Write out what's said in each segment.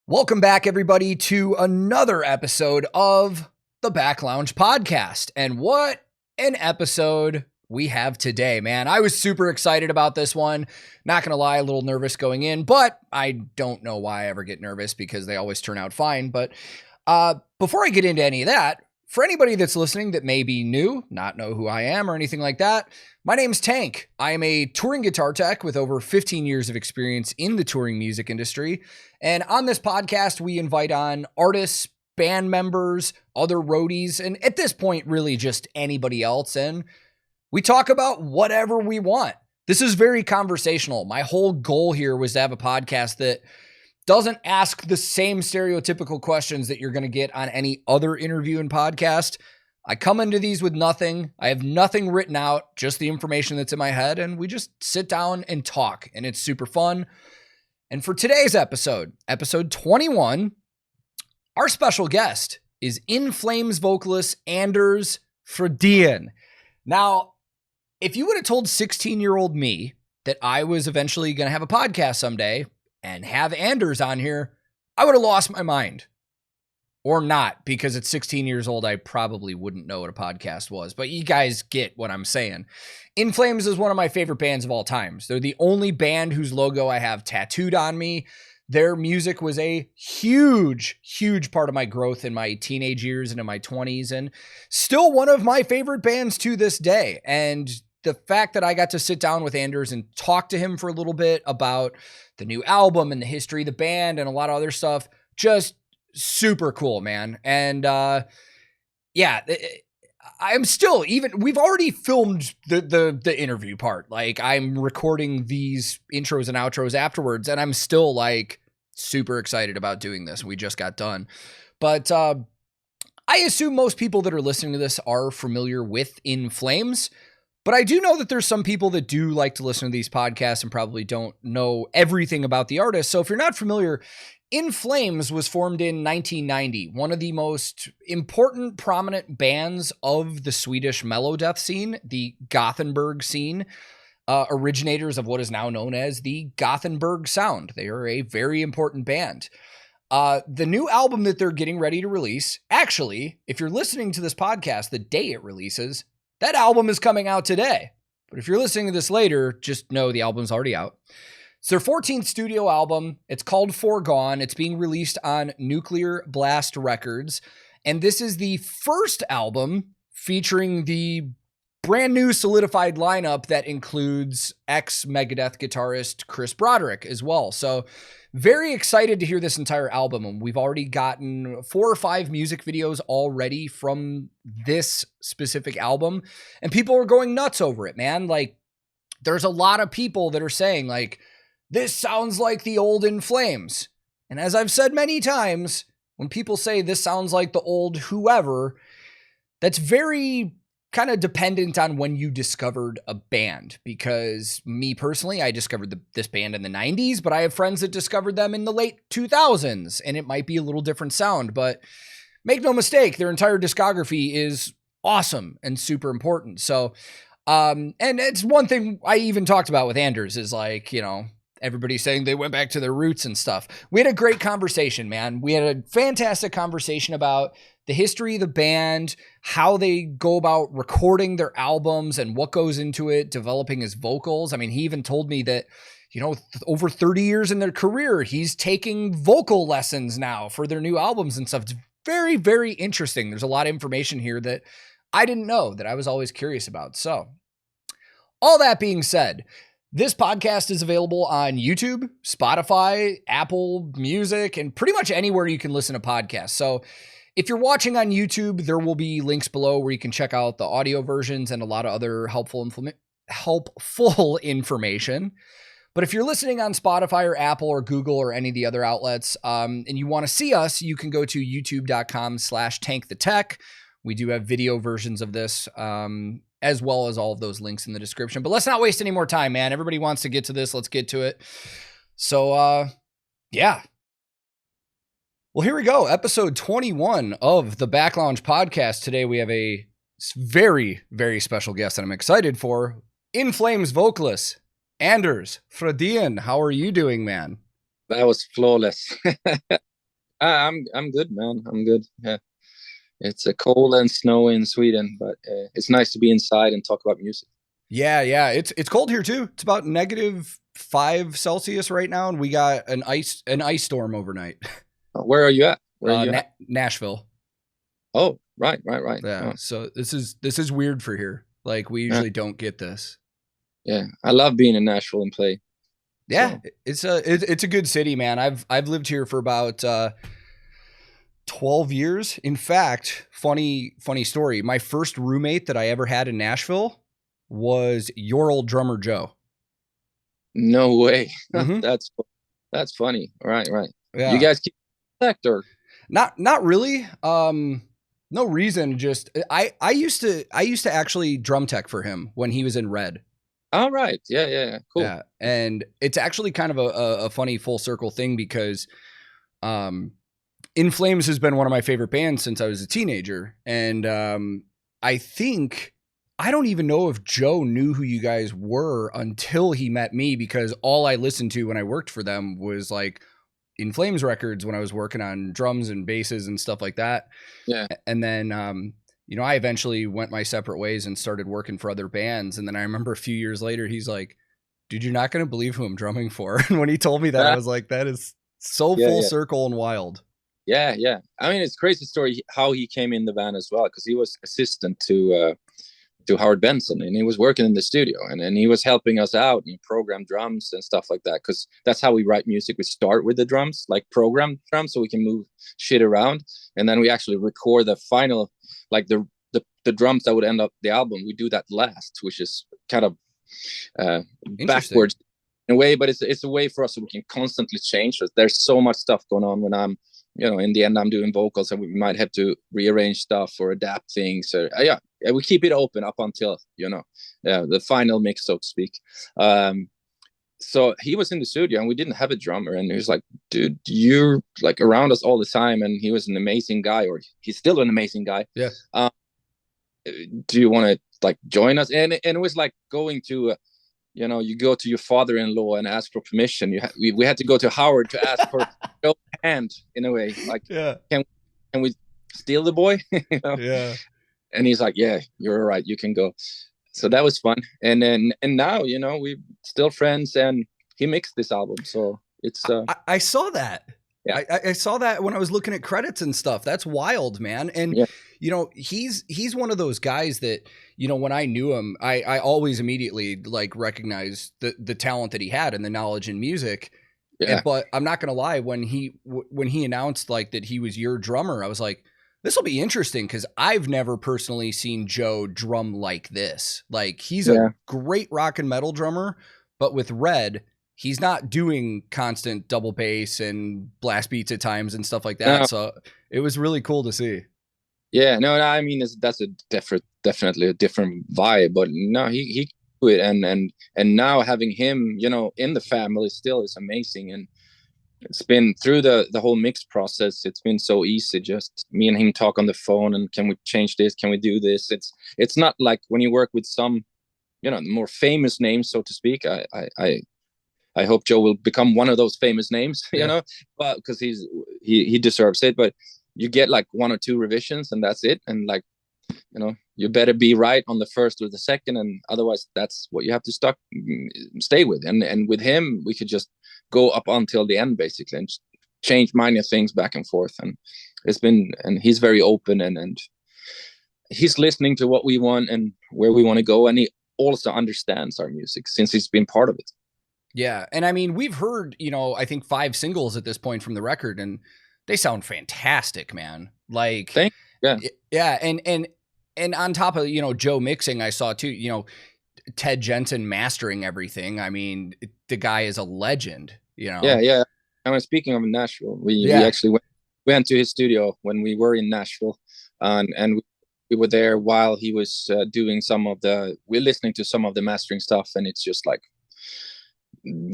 Welcome back, everybody, to another episode of the Back Lounge Podcast. And what an episode we have today, man. I was super excited about this one. Not going to lie, a little nervous going in, but I don't know why I ever get nervous because they always turn out fine. But before I get into any of that, for anybody that's listening that may be new, not know who I am or anything like that, my name's Tank. I am a touring guitar tech with over 15 years of experience in the touring music industry. And on this podcast, we invite on artists, band members, other roadies, and at this point, really just anybody else. And we talk about whatever we want. This is very conversational. My whole goal here was to have a podcast that doesn't ask the same stereotypical questions that you're going to get on any other interview and podcast. I come into these with nothing. I have nothing written out, just the information that's in my head, and we just sit down and talk, and it's super fun. And for today's episode, episode 21, our special guest is In Flames vocalist Anders Fridén. Now, if you would have told 16-year-old me that I was eventually going to have a podcast someday and have Anders on here, I would have lost my mind. Or not, because at 16 years old, I probably wouldn't know what a podcast was. But you guys get what I'm saying. In Flames is one of my favorite bands of all times. They're the only band whose logo I have tattooed on me. Their music was a huge, huge part of my growth in my teenage years and in my 20s, and still one of my favorite bands to this day. And the fact that I got to sit down with Anders and talk to him for a little bit about the new album and the history of the band and a lot of other stuff, just super cool, man. And yeah, I'm still we've already filmed the interview part. Like, I'm recording these intros and outros afterwards, and I'm still like super excited about doing this. We just got done. But I assume most people that are listening to this are familiar with In Flames. But I do know that there's some people that do like to listen to these podcasts and probably don't know everything about the artist. So if you're not familiar, In Flames was formed in 1990, one of the most important, prominent bands of the Swedish Melodeath scene, the Gothenburg scene, originators of what is now known as the Gothenburg sound. They are a very important band. The new album that they're getting ready to release, actually, if you're listening to this podcast the day it releases, that album is coming out today. But if you're listening to this later, just know the album's already out. It's their 14th studio album. It's called Foregone. It's being released on Nuclear Blast Records. And this is the first album featuring the brand new solidified lineup that includes ex-Megadeth guitarist Chris Broderick as well. So very excited to hear this entire album. And we've already gotten 4 or 5 music videos already from this specific album. And people are going nuts over it, man. Like, there's a lot of people that are saying, like, this sounds like the old In Flames. And as I've said many times, when people say this sounds like the old whoever, that's very kind of dependent on when you discovered a band. Because me personally, I discovered this band in the 90s, but I have friends that discovered them in the late 2000s, and it might be a little different sound. But make no mistake, their entire discography is awesome and super important. So, and it's one thing I even talked about with Anders is, like, you know, everybody's saying they went back to their roots and stuff. We had a great conversation, man. We had a fantastic conversation about the history of the band, how they go about recording their albums and what goes into it, developing his vocals. I mean, he even told me that, you know, over 30 years in their career, he's taking vocal lessons now for their new albums and stuff. It's very, very interesting. There's a lot of information here that I didn't know, that I was always curious about. So all that being said, this podcast is available on YouTube, Spotify, Apple Music, and pretty much anywhere you can listen to podcasts. So if you're watching on YouTube, there will be links below where you can check out the audio versions and a lot of other helpful information. But if you're listening on Spotify or Apple or Google or any of the other outlets, and you want to see us, you can go to youtube.com/TankTheTech. We do have video versions of this, as well as all of those links in the description. But let's not waste any more time, man. Everybody wants to get to this. Let's get to it. So, yeah. Well, here we go. Episode 21 of the Back Lounge Podcast. Today we have a very, very special guest that I'm excited for. In Flames vocalist, Anders Fridén. How are you doing, man? That was flawless. I'm good, man. I'm good. Yeah, it's a cold and snowy in Sweden, but it's nice to be inside and talk about music. Yeah. It's cold here too. It's about -5 Celsius right now, and we got an ice storm overnight. Where are you at? Where are you at? Nashville. Oh, right. Yeah. Oh. So this is weird for here. Like we usually don't get this. Yeah, I love being in Nashville and play. Yeah, so. it's a good city, man. I've lived here for about 12 years. In fact, funny story. My first roommate that I ever had in Nashville was your old drummer Joe. No way. Mm-hmm. That's funny. Right. Yeah. You guys keep contact or not really. No reason. Just I used to actually drum tech for him when he was in Red. All right. Yeah. Cool. Yeah, and it's actually kind of a funny full circle thing because, In Flames has been one of my favorite bands since I was a teenager, and I don't even know if Joe knew who you guys were until he met me, because all I listened to when I worked for them was like In Flames records when I was working on drums and basses and stuff like that. Yeah, and then I eventually went my separate ways and started working for other bands. And then I remember a few years later, he's like, dude, you're not going to believe who I'm drumming for. And when he told me that, I was like, that is so full circle and wild. Yeah. I mean, it's a crazy story how he came in the band as well, because he was assistant to Howard Benson, and he was working in the studio, and he was helping us out and program drums and stuff like that, because that's how we write music. We start with the drums, like programmed drums, so we can move shit around, and then we actually record the final, like the drums that would end up the album. We do that last, which is kind of backwards in a way, but it's a way for us so we can constantly change. There's so much stuff going on when I'm, in the end I'm doing vocals, and we might have to rearrange stuff or adapt things, or we keep it open up until the final mix, so to speak. So he was in the studio, and we didn't have a drummer, and he was like, dude, you're like around us all the time, and he was an amazing guy, or he's still an amazing guy. Yeah. Do you want to like join us? And it was like going to you go to your father-in-law and ask for permission. We had to go to Howard to ask for no hand, in a way. Like, yeah, can we steal the boy? Yeah. And he's like, yeah, you're right, you can go. So that was fun. And now, we're still friends, and he mixed this album. So it's I saw that. Yeah. I saw that when I was looking at credits and stuff. That's wild, man. And he's one of those guys that, when I knew him, I always immediately like recognized the talent that he had and the knowledge in music. Yeah. But I'm not gonna lie, when he announced like that he was your drummer, I was like, this will be interesting, because I've never personally seen Joe drum like this. Like, he's a great rock and metal drummer, but with Red, he's not doing constant double bass and blast beats at times and stuff like that. No. So it was really cool to see. Yeah, no, I mean, that's definitely a different vibe, but no, he do it, and now having him, in the family still is amazing. And it's been through the whole mix process. It's been so easy. Just me and him talk on the phone, and can we change this? Can we do this? It's not like when you work with some, more famous names, so to speak. I hope Joe will become one of those famous names, but because he deserves it. But you get like 1 or 2 revisions, and that's it. And like, you better be right on the first or the second, and otherwise that's what you have to stay with. And with him, we could just go up until the end, basically, and change minor things back and forth. And and he's very open, and he's listening to what we want and where we want to go. And he also understands our music since he's been part of it. Yeah. And I mean, we've heard, I think 5 singles at this point from the record, and they sound fantastic, man. Like, yeah. And on top of, Joe mixing, I saw too, Ted Jensen mastering everything. I mean, the guy is a legend, Yeah. I mean, speaking of Nashville, we actually went to his studio when we were in Nashville, and we were there while he was doing we're listening to some of the mastering stuff, and it's just like,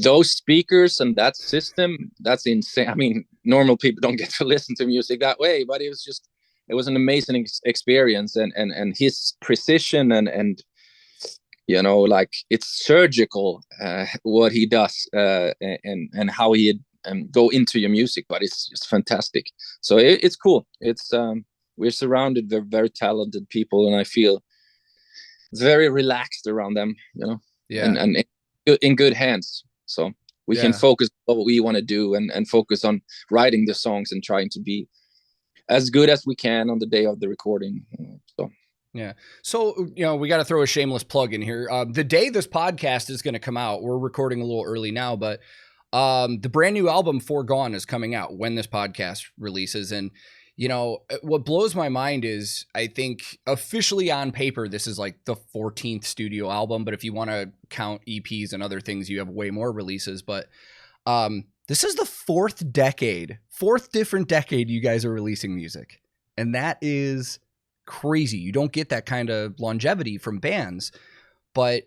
those speakers and that system, that's insane. I mean, normal people don't get to listen to music that way, but it was an amazing experience, and his precision and like, it's surgical what he does, and how he go into your music, but it's fantastic. So it's cool. It's we're surrounded with very talented people, and I feel very relaxed around them, you know. Yeah. And in good hands. So we can focus on what we want to do, and focus on writing the songs and trying to be as good as we can on the day of the recording. So yeah. So, you know, we got to throw a shameless plug in here. The day this podcast is going to come out, we're recording a little early now, but the brand new album Foregone is coming out when this podcast releases. And, you know, what blows my mind is I think officially on paper, this is like the 14th studio album. But if you want to count EPs and other things, you have way more releases. But this is the fourth different decade you guys are releasing music. And that is crazy. You don't get that kind of longevity from bands. But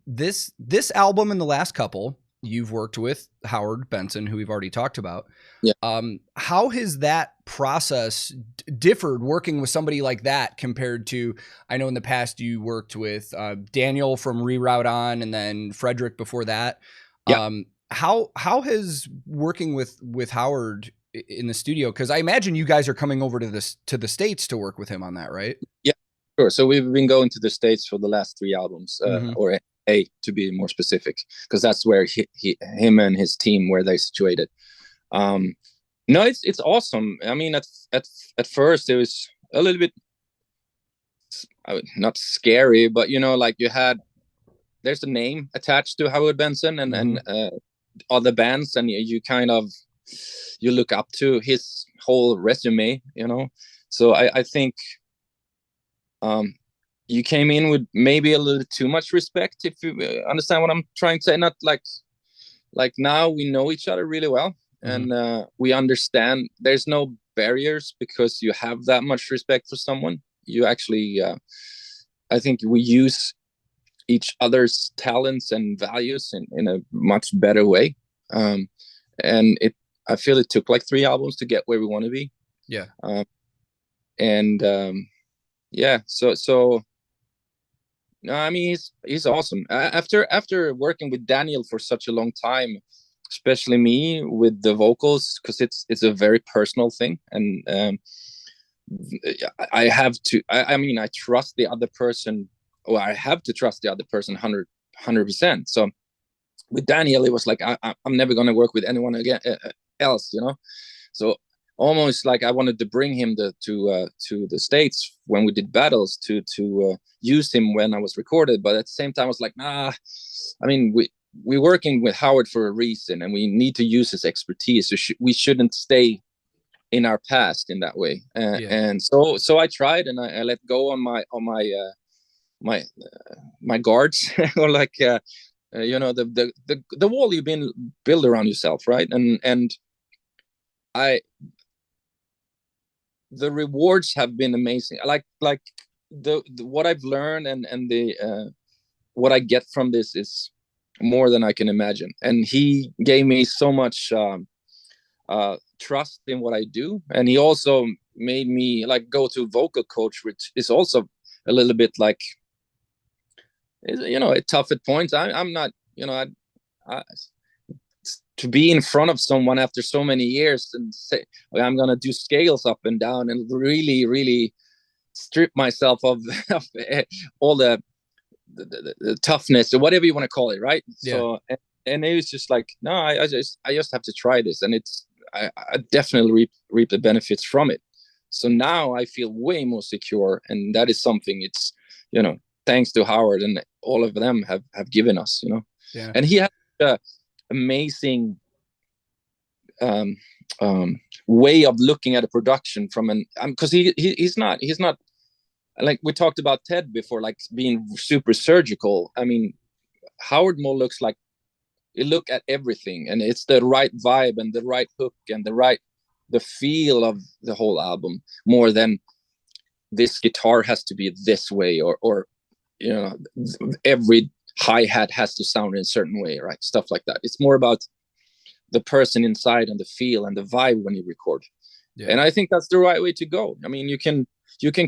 this album and the last couple, you've worked with Howard Benson, who we've already talked about. Yeah. How has that process differed working with somebody like that compared to, I know in the past you worked with Daniel from Reroute On, and then Frederick before that. Yeah. How has working with Howard in the studio, because I imagine you guys are coming over to the States to work with him on that, right? Yeah, sure. So we've been going to the States for the last 3 albums, or to be more specific, because that's where him and his team, where they situated. No, it's awesome. I mean, at first it was a little bit not scary, but you know, like there's a name attached to Howard Benson and other bands, and you kind of you look up to his whole resume, you know. So I think you came in with maybe a little too much respect, if you understand what I'm trying to say. Not like now we know each other really well, and we understand there's no barriers because you have that much respect for someone. You actually, I think we use each other's talents and values in a much better way. And I feel it took like 3 albums to get where we want to be. Yeah. So no, I mean, he's awesome. After working with Daniel for such a long time, especially me with the vocals, because it's a very personal thing, and I have to. I mean, I trust the other person, or I have to trust the other person 100%. So with Daniel, it was like I'm never gonna work with anyone again else, you know. So almost like I wanted to bring him to the States when we did battles to use him when I was recorded, but at the same time I was like, nah. I mean, we're working with Howard for a reason, and we need to use his expertise. So we shouldn't stay in our past in that way. And so I tried, and I let go on my guards, or like you know, the wall you've been build around yourself, right? And the rewards have been amazing. Like the what I've learned and the what I get from this is more than I can imagine. And he gave me so much trust in what I do, and he also made me like go to vocal coach, which is also a little bit like, you know, tough at points. I'm not, you know, to be in front of someone after so many years and say, well, I'm going to do scales up and down and really, really strip myself of all the toughness or whatever you want to call it. Right. Yeah. So, and it was just like, no, I just have to try this. And I definitely reap the benefits from it. So now I feel way more secure. And that is something it's, you know, thanks to Howard and all of them have given us, you know. Yeah. And he had amazing way of looking at a production from because he's not like we talked about Ted before, like being super surgical. I mean, Howard more looks like you look at everything, and it's the right vibe and the right hook and the feel of the whole album, more than this guitar has to be this way, or you know, every hi-hat has to sound in a certain way, right? Stuff like that. It's more about the person inside and the feel and the vibe when you record. Yeah. And I think that's the right way to go. I mean, you can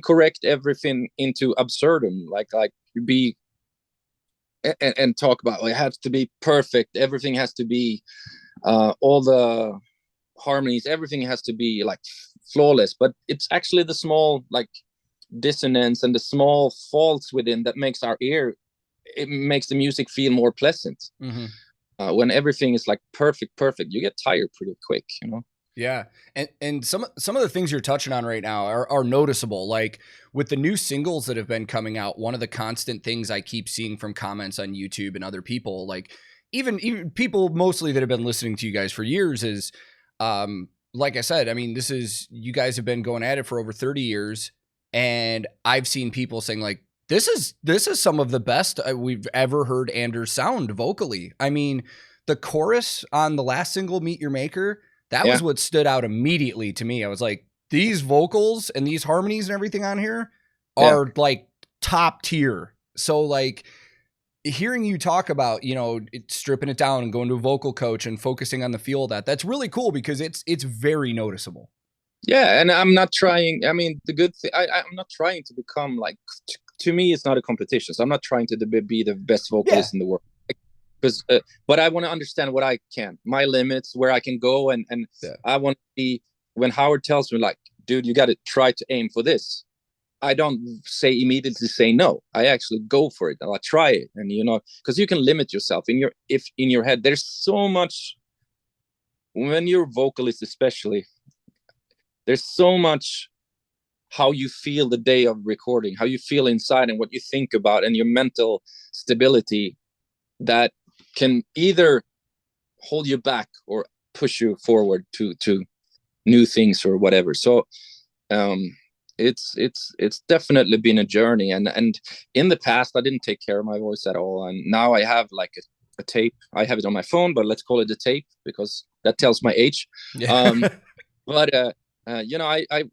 correct everything into absurdum, like be and talk about, well, it has to be perfect, everything has to be all the harmonies, everything has to be like flawless, but it's actually the small like dissonance and the small faults within that makes our ear, it makes the music feel more pleasant. When everything is like perfect, you get tired pretty quick, you know. Yeah. And some of the things you're touching on right now are noticeable. Like with the new singles that have been coming out, one of the constant things I keep seeing from comments on YouTube and other people, like even people mostly that have been listening to you guys for years, is like I said, I mean, you guys have been going at it for over 30 years, and I've seen people saying like, this is some of the best we've ever heard Anders sound vocally. I mean, the chorus on the last single, Meet Your Maker, that was what stood out immediately to me. I was like, these vocals and these harmonies and everything on here are like top tier. So like hearing you talk about, you know, stripping it down and going to a vocal coach and focusing on the feel of that's really cool, because it's very noticeable. Yeah. And I'm not trying, I mean, the good thing, I'm not trying to become like, to me, it's not a competition. So I'm not trying to be the best vocalist in the world. Because, but I want to understand what I can, my limits, where I can go, and I want to be. When Howard tells me like, "Dude, you got to try to aim for this," I don't immediately say no. I actually go for it, and I try it, and you know, because you can limit yourself in your head. There's so much when you're a vocalist, especially. There's so much how you feel the day of recording, how you feel inside, and what you think about, and your mental stability that can either hold you back or push you forward to new things or whatever. So it's definitely been a journey, and in the past I didn't take care of my voice at all, and now I have like a tape. I have it on my phone, but let's call it a tape because that tells my age. But you know, I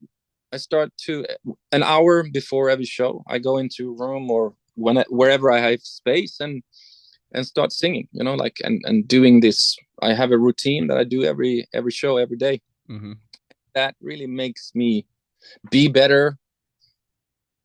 start to an hour before every show, I go into a room or wherever I have space and start singing, you know, like, and doing this. I have a routine that I do every show, every day. That really makes me be better.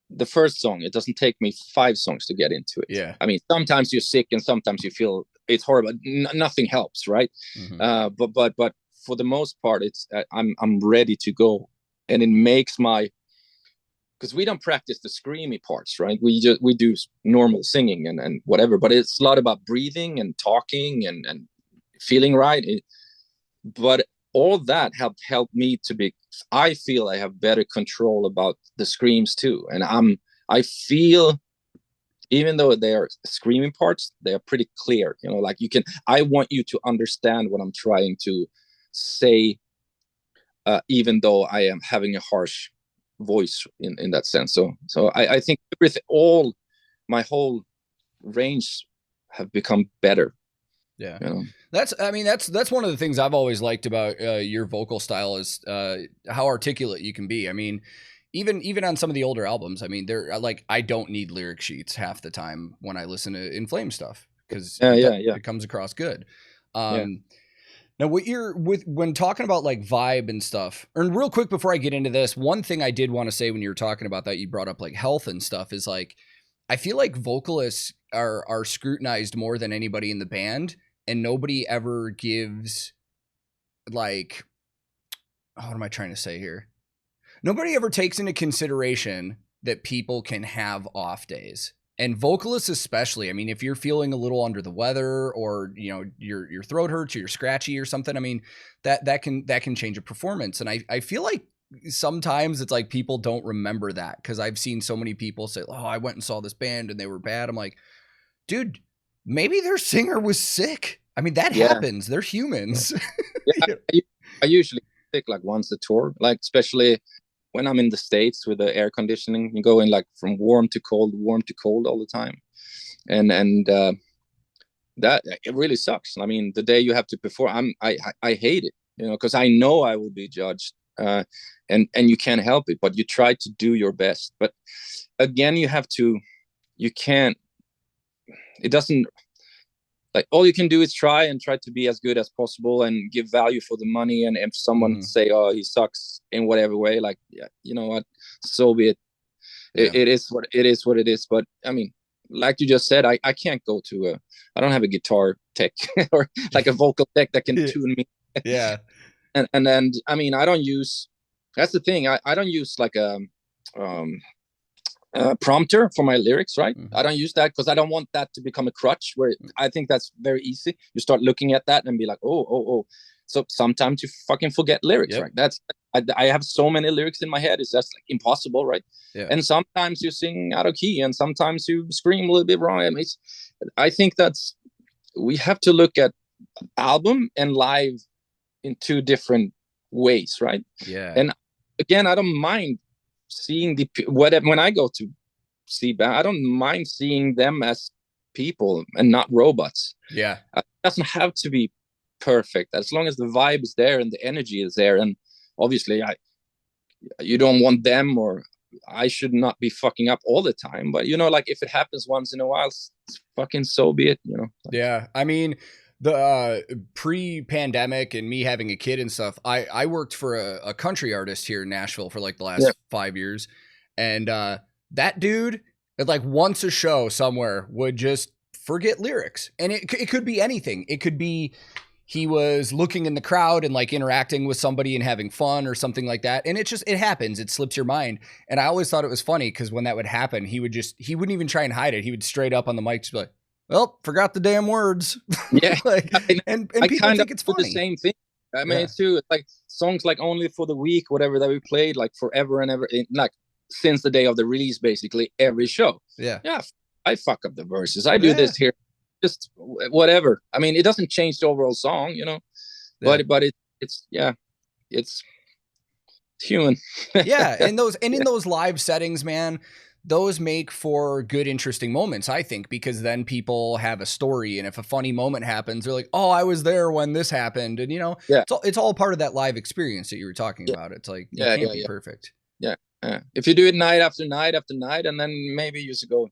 The first song, it doesn't take me 5 songs to get into it. Yeah. I mean, sometimes you're sick and sometimes you feel it's horrible. Nothing helps, right? But for the most part, it's I'm ready to go, and it makes because we don't practice the screamy parts, right? We do normal singing and whatever, but it's a lot about breathing and talking and feeling right. But all that helped me to be, I feel I have better control about the screams too. And I feel, even though they are screaming parts, they are pretty clear, you know, like I want you to understand what I'm trying to say, even though I am having a harsh voice in that sense. So I think my whole range have become better. Yeah. You know? That's one of the things I've always liked about your vocal style is how articulate you can be. I mean, even on some of the older albums, I mean, they're like, I don't need lyric sheets half the time when I listen to In Flames stuff, because it comes across good. Now, when talking about like vibe and stuff, and real quick before I get into this, one thing I did want to say when you were talking about that, you brought up like health and stuff, is like, I feel like vocalists are scrutinized more than anybody in the band, and nobody ever gives like, what am I trying to say here? Nobody ever takes into consideration that people can have off days. And vocalists especially, I mean, if you're feeling a little under the weather, or, you know, your throat hurts or you're scratchy or something, I mean, that can change a performance. And I feel like sometimes it's like people don't remember that, because I've seen so many people say, oh, I went and saw this band and they were bad. I'm like, dude, maybe their singer was sick. I mean, that happens. They're humans. I usually sick like once a tour, like especially when I'm in the States with the air conditioning. You go in like from warm to cold all the time. And that, it really sucks. I mean, the day you have to perform, I hate it, you know, because I know I will be judged, and you can't help it, but you try to do your best. But again, it doesn't, like, all you can do is try to be as good as possible and give value for the money. And if someone say, oh, he sucks in whatever way, like, yeah, you know what, so be it. It is what it is. But I mean, like you just said, I can't go to I don't have a guitar tech or like a vocal tech that can tune me. Yeah. And then, I mean, I don't use, that's the thing. I don't use like um, prompter for my lyrics, right? Mm-hmm. I don't use that because I don't want that to become a crutch where I think that's very easy. You start looking at that and be like, oh. So sometimes you fucking forget lyrics, right? That's, I have so many lyrics in my head. It's just like impossible, right? Yeah. And sometimes you sing out of key and sometimes you scream a little bit wrong. I mean, I think that's, we have to look at album and live in two different ways, right? Yeah. And again, I don't mind seeing when I go to see band, I don't mind seeing them as people and not robots. Yeah. It doesn't have to be perfect as long as the vibe is there and the energy is there. And obviously you don't want them, or I should not be fucking up all the time, but you know, like if it happens once in a while, it's fucking so be it, you know. Yeah. I mean, the pre-pandemic and me having a kid and stuff, I worked for a country artist here in Nashville for like the last 5 years, and that dude at like once a show somewhere would just forget lyrics, and it could be anything. It could be he was looking in the crowd and like interacting with somebody and having fun or something like that, and it happens. It slips your mind, and I always thought it was funny because when that would happen, he wouldn't even try and hide it. He would straight up on the mic just be like, well, forgot the damn words. Yeah. Like, and people think it's funny. The same thing. I mean, too, it's like songs like Only for the Week, whatever that we played like forever and ever, like since the day of the release, basically every show. Yeah. I fuck up the verses. I do this here, just whatever. I mean, it doesn't change the overall song, you know, but it's human. Yeah. And in those live settings, man, those make for good, interesting moments, I think, because then people have a story. And if a funny moment happens, they're like, oh, I was there when this happened. And, you know, it's all part of that live experience that you were talking about. It's like, it can't be perfect. Yeah. If you do it night after night after night, and then maybe you should go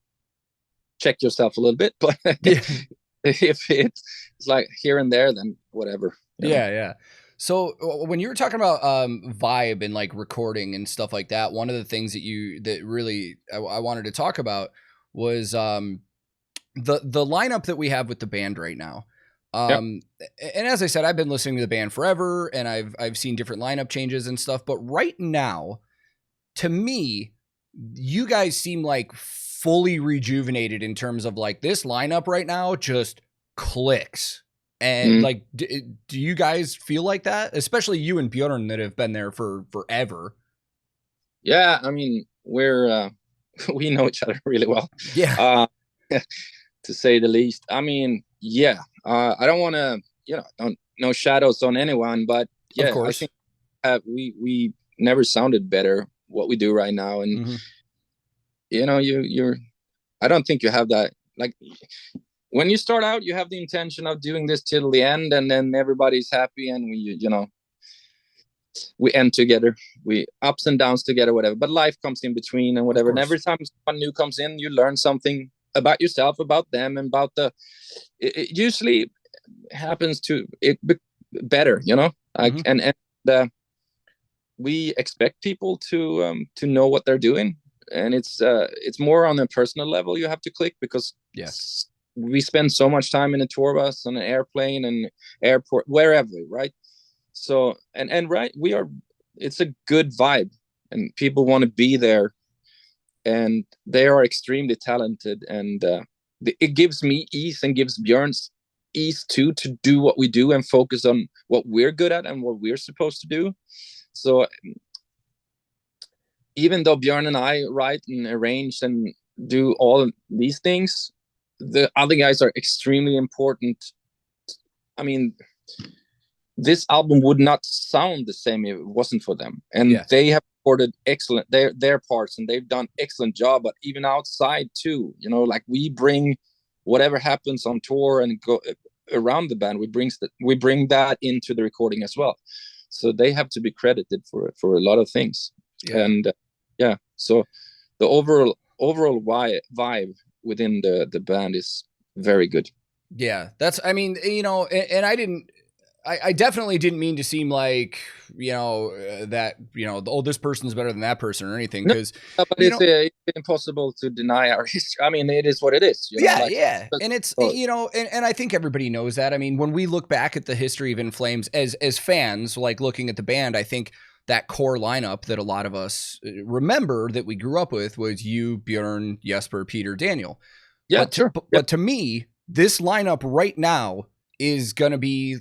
check yourself a little bit. But if it's like here and there, then whatever. You know? Yeah. So when you were talking about vibe and like recording and stuff like that, one of the things that really I wanted to talk about was the lineup that we have with the band right now. And as I said, I've been listening to the band forever, and I've seen different lineup changes and stuff. But right now, to me, you guys seem like fully rejuvenated in terms of like this lineup right now just clicks. And like, do you guys feel like that? Especially you and Bjorn that have been there for forever. Yeah, I mean, we're we know each other really well. Yeah, to say the least. I mean, I don't want to, you know, don't no shadows on anyone, but yeah, of course. I think we never sounded better what we do right now, and you know, you're. I don't think you have that like. When you start out, you have the intention of doing this till the end, and then everybody's happy, and we end together, we ups and downs together, whatever. But life comes in between and whatever. And every time someone new comes in, you learn something about yourself, about them, and about it usually happens to it better, you know. And we expect people to know what they're doing, and it's more on a personal level. You have to click because we spend so much time in a tour bus, on an airplane, and airport, wherever, right? So, and right, it's a good vibe, and people want to be there, and they are extremely talented, and it gives me ease and gives Björn's ease too, to do what we do and focus on what we're good at and what we're supposed to do. So even though Björn and I write and arrange and do all of these things, the other guys are extremely important. I mean, this album would not sound the same if it wasn't for them. And they have recorded excellent their parts, and they've done excellent job. But even outside too, you know, like we bring whatever happens on tour and go around the band, we bring that into the recording as well. So they have to be credited for a lot of things. And so the overall vibe within the band is very good. Yeah, that's, I mean, you know, and I definitely didn't mean to seem like, that, oh, this person's better than that person or anything. No, Cause but it's impossible to deny our history. I mean, it is what it is. Yeah. And it's, and I think everybody knows that. I mean, when we look back at the history of In Flames as fans, like looking at the band, I think that core lineup that a lot of us remember that we grew up with was you, Bjorn, Jesper, Peter, Daniel. Yeah, sure. But to me, this lineup right now is going to be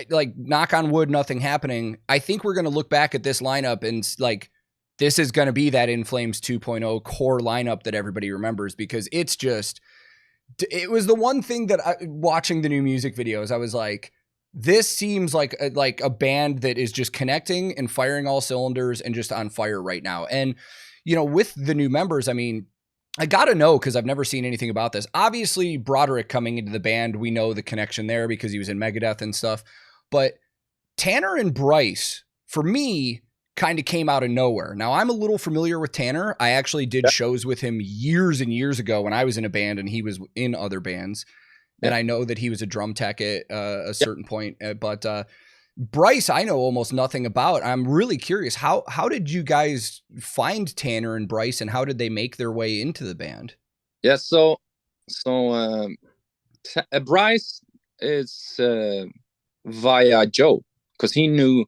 like, knock on wood, nothing happening. I think we're going to look back at this lineup and like, this is going to be that In Flames 2.0 core lineup that everybody remembers, because it was the one thing that watching the new music videos, I was like, this seems like a band that is just connecting and firing all cylinders and just on fire right now. And, with the new members, I mean, I got to know, because I've never seen anything about this. Obviously, Broderick coming into the band, we know the connection there because he was in Melodeath and stuff. But Tanner and Bryce, for me, kind of came out of nowhere. Now, I'm a little familiar with Tanner. I actually did shows with him years and years ago when I was in a band and he was in other bands. And I know that he was a drum tech at a certain point. But Bryce, I know almost nothing about. I'm really curious. How did you guys find Tanner and Bryce, and how did they make their way into the band? Yeah, so Bryce is via Joe, because he knew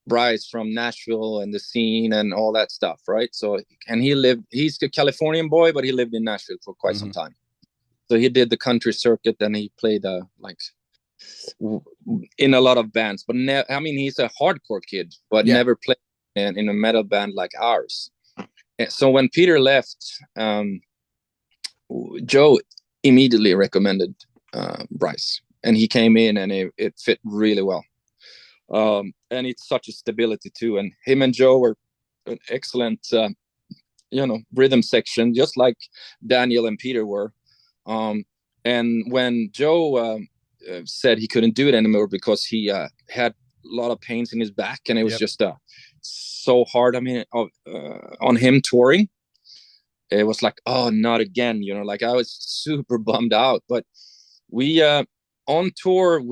Bryce from Nashville and the scene and all that stuff, right? So, and he's a Californian boy, but he lived in Nashville for quite some time. So he did the country circuit, and he played in a lot of bands. But he's a hardcore kid, but never played in a metal band like ours. And so when Peter left, Joe immediately recommended Bryce, and he came in, and it fit really well. And it's such a stability too. And him and Joe were an excellent, rhythm section, just like Daniel and Peter were. And when Joe said he couldn't do it anymore because he had a lot of pains in his back, and it was just so hard. I mean, on him touring, it was like, oh, not again. I was super bummed out. But we on tour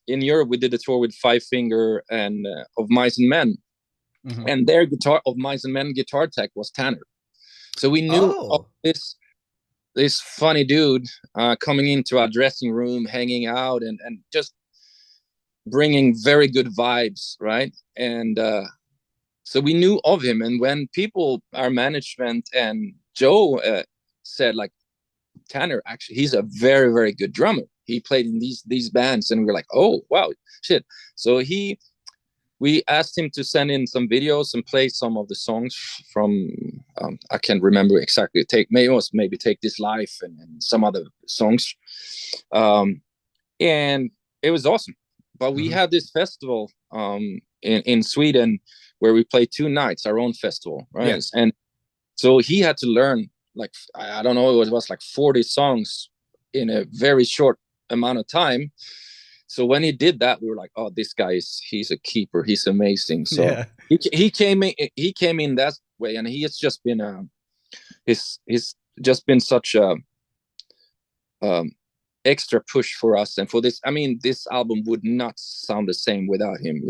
in Europe, we did a tour with Five Finger and of Mice and Men, and their of Mice and Men guitar tech was Tanner. So we knew of this funny dude coming into our dressing room, hanging out, and just bringing very good vibes, right? And so we knew of him. And when our management and Joe said, like, Tanner, actually, he's a very, very good drummer. He played in these bands, and we were like, oh, wow, shit. So we asked him to send in some videos and play some of the songs from, I can't remember exactly, maybe Take This Life and some other songs. And it was awesome. But we had this festival in Sweden where we played 2 nights, our own festival, right? Yes. And so he had to learn, like, I don't know, it was like 40 songs in a very short amount of time. So when he did that, we were like, oh, this guy he's a keeper. He's amazing. So he came in that way, and he has just been he's just been such a extra push for us. And for this, I mean, this album would not sound the same without him.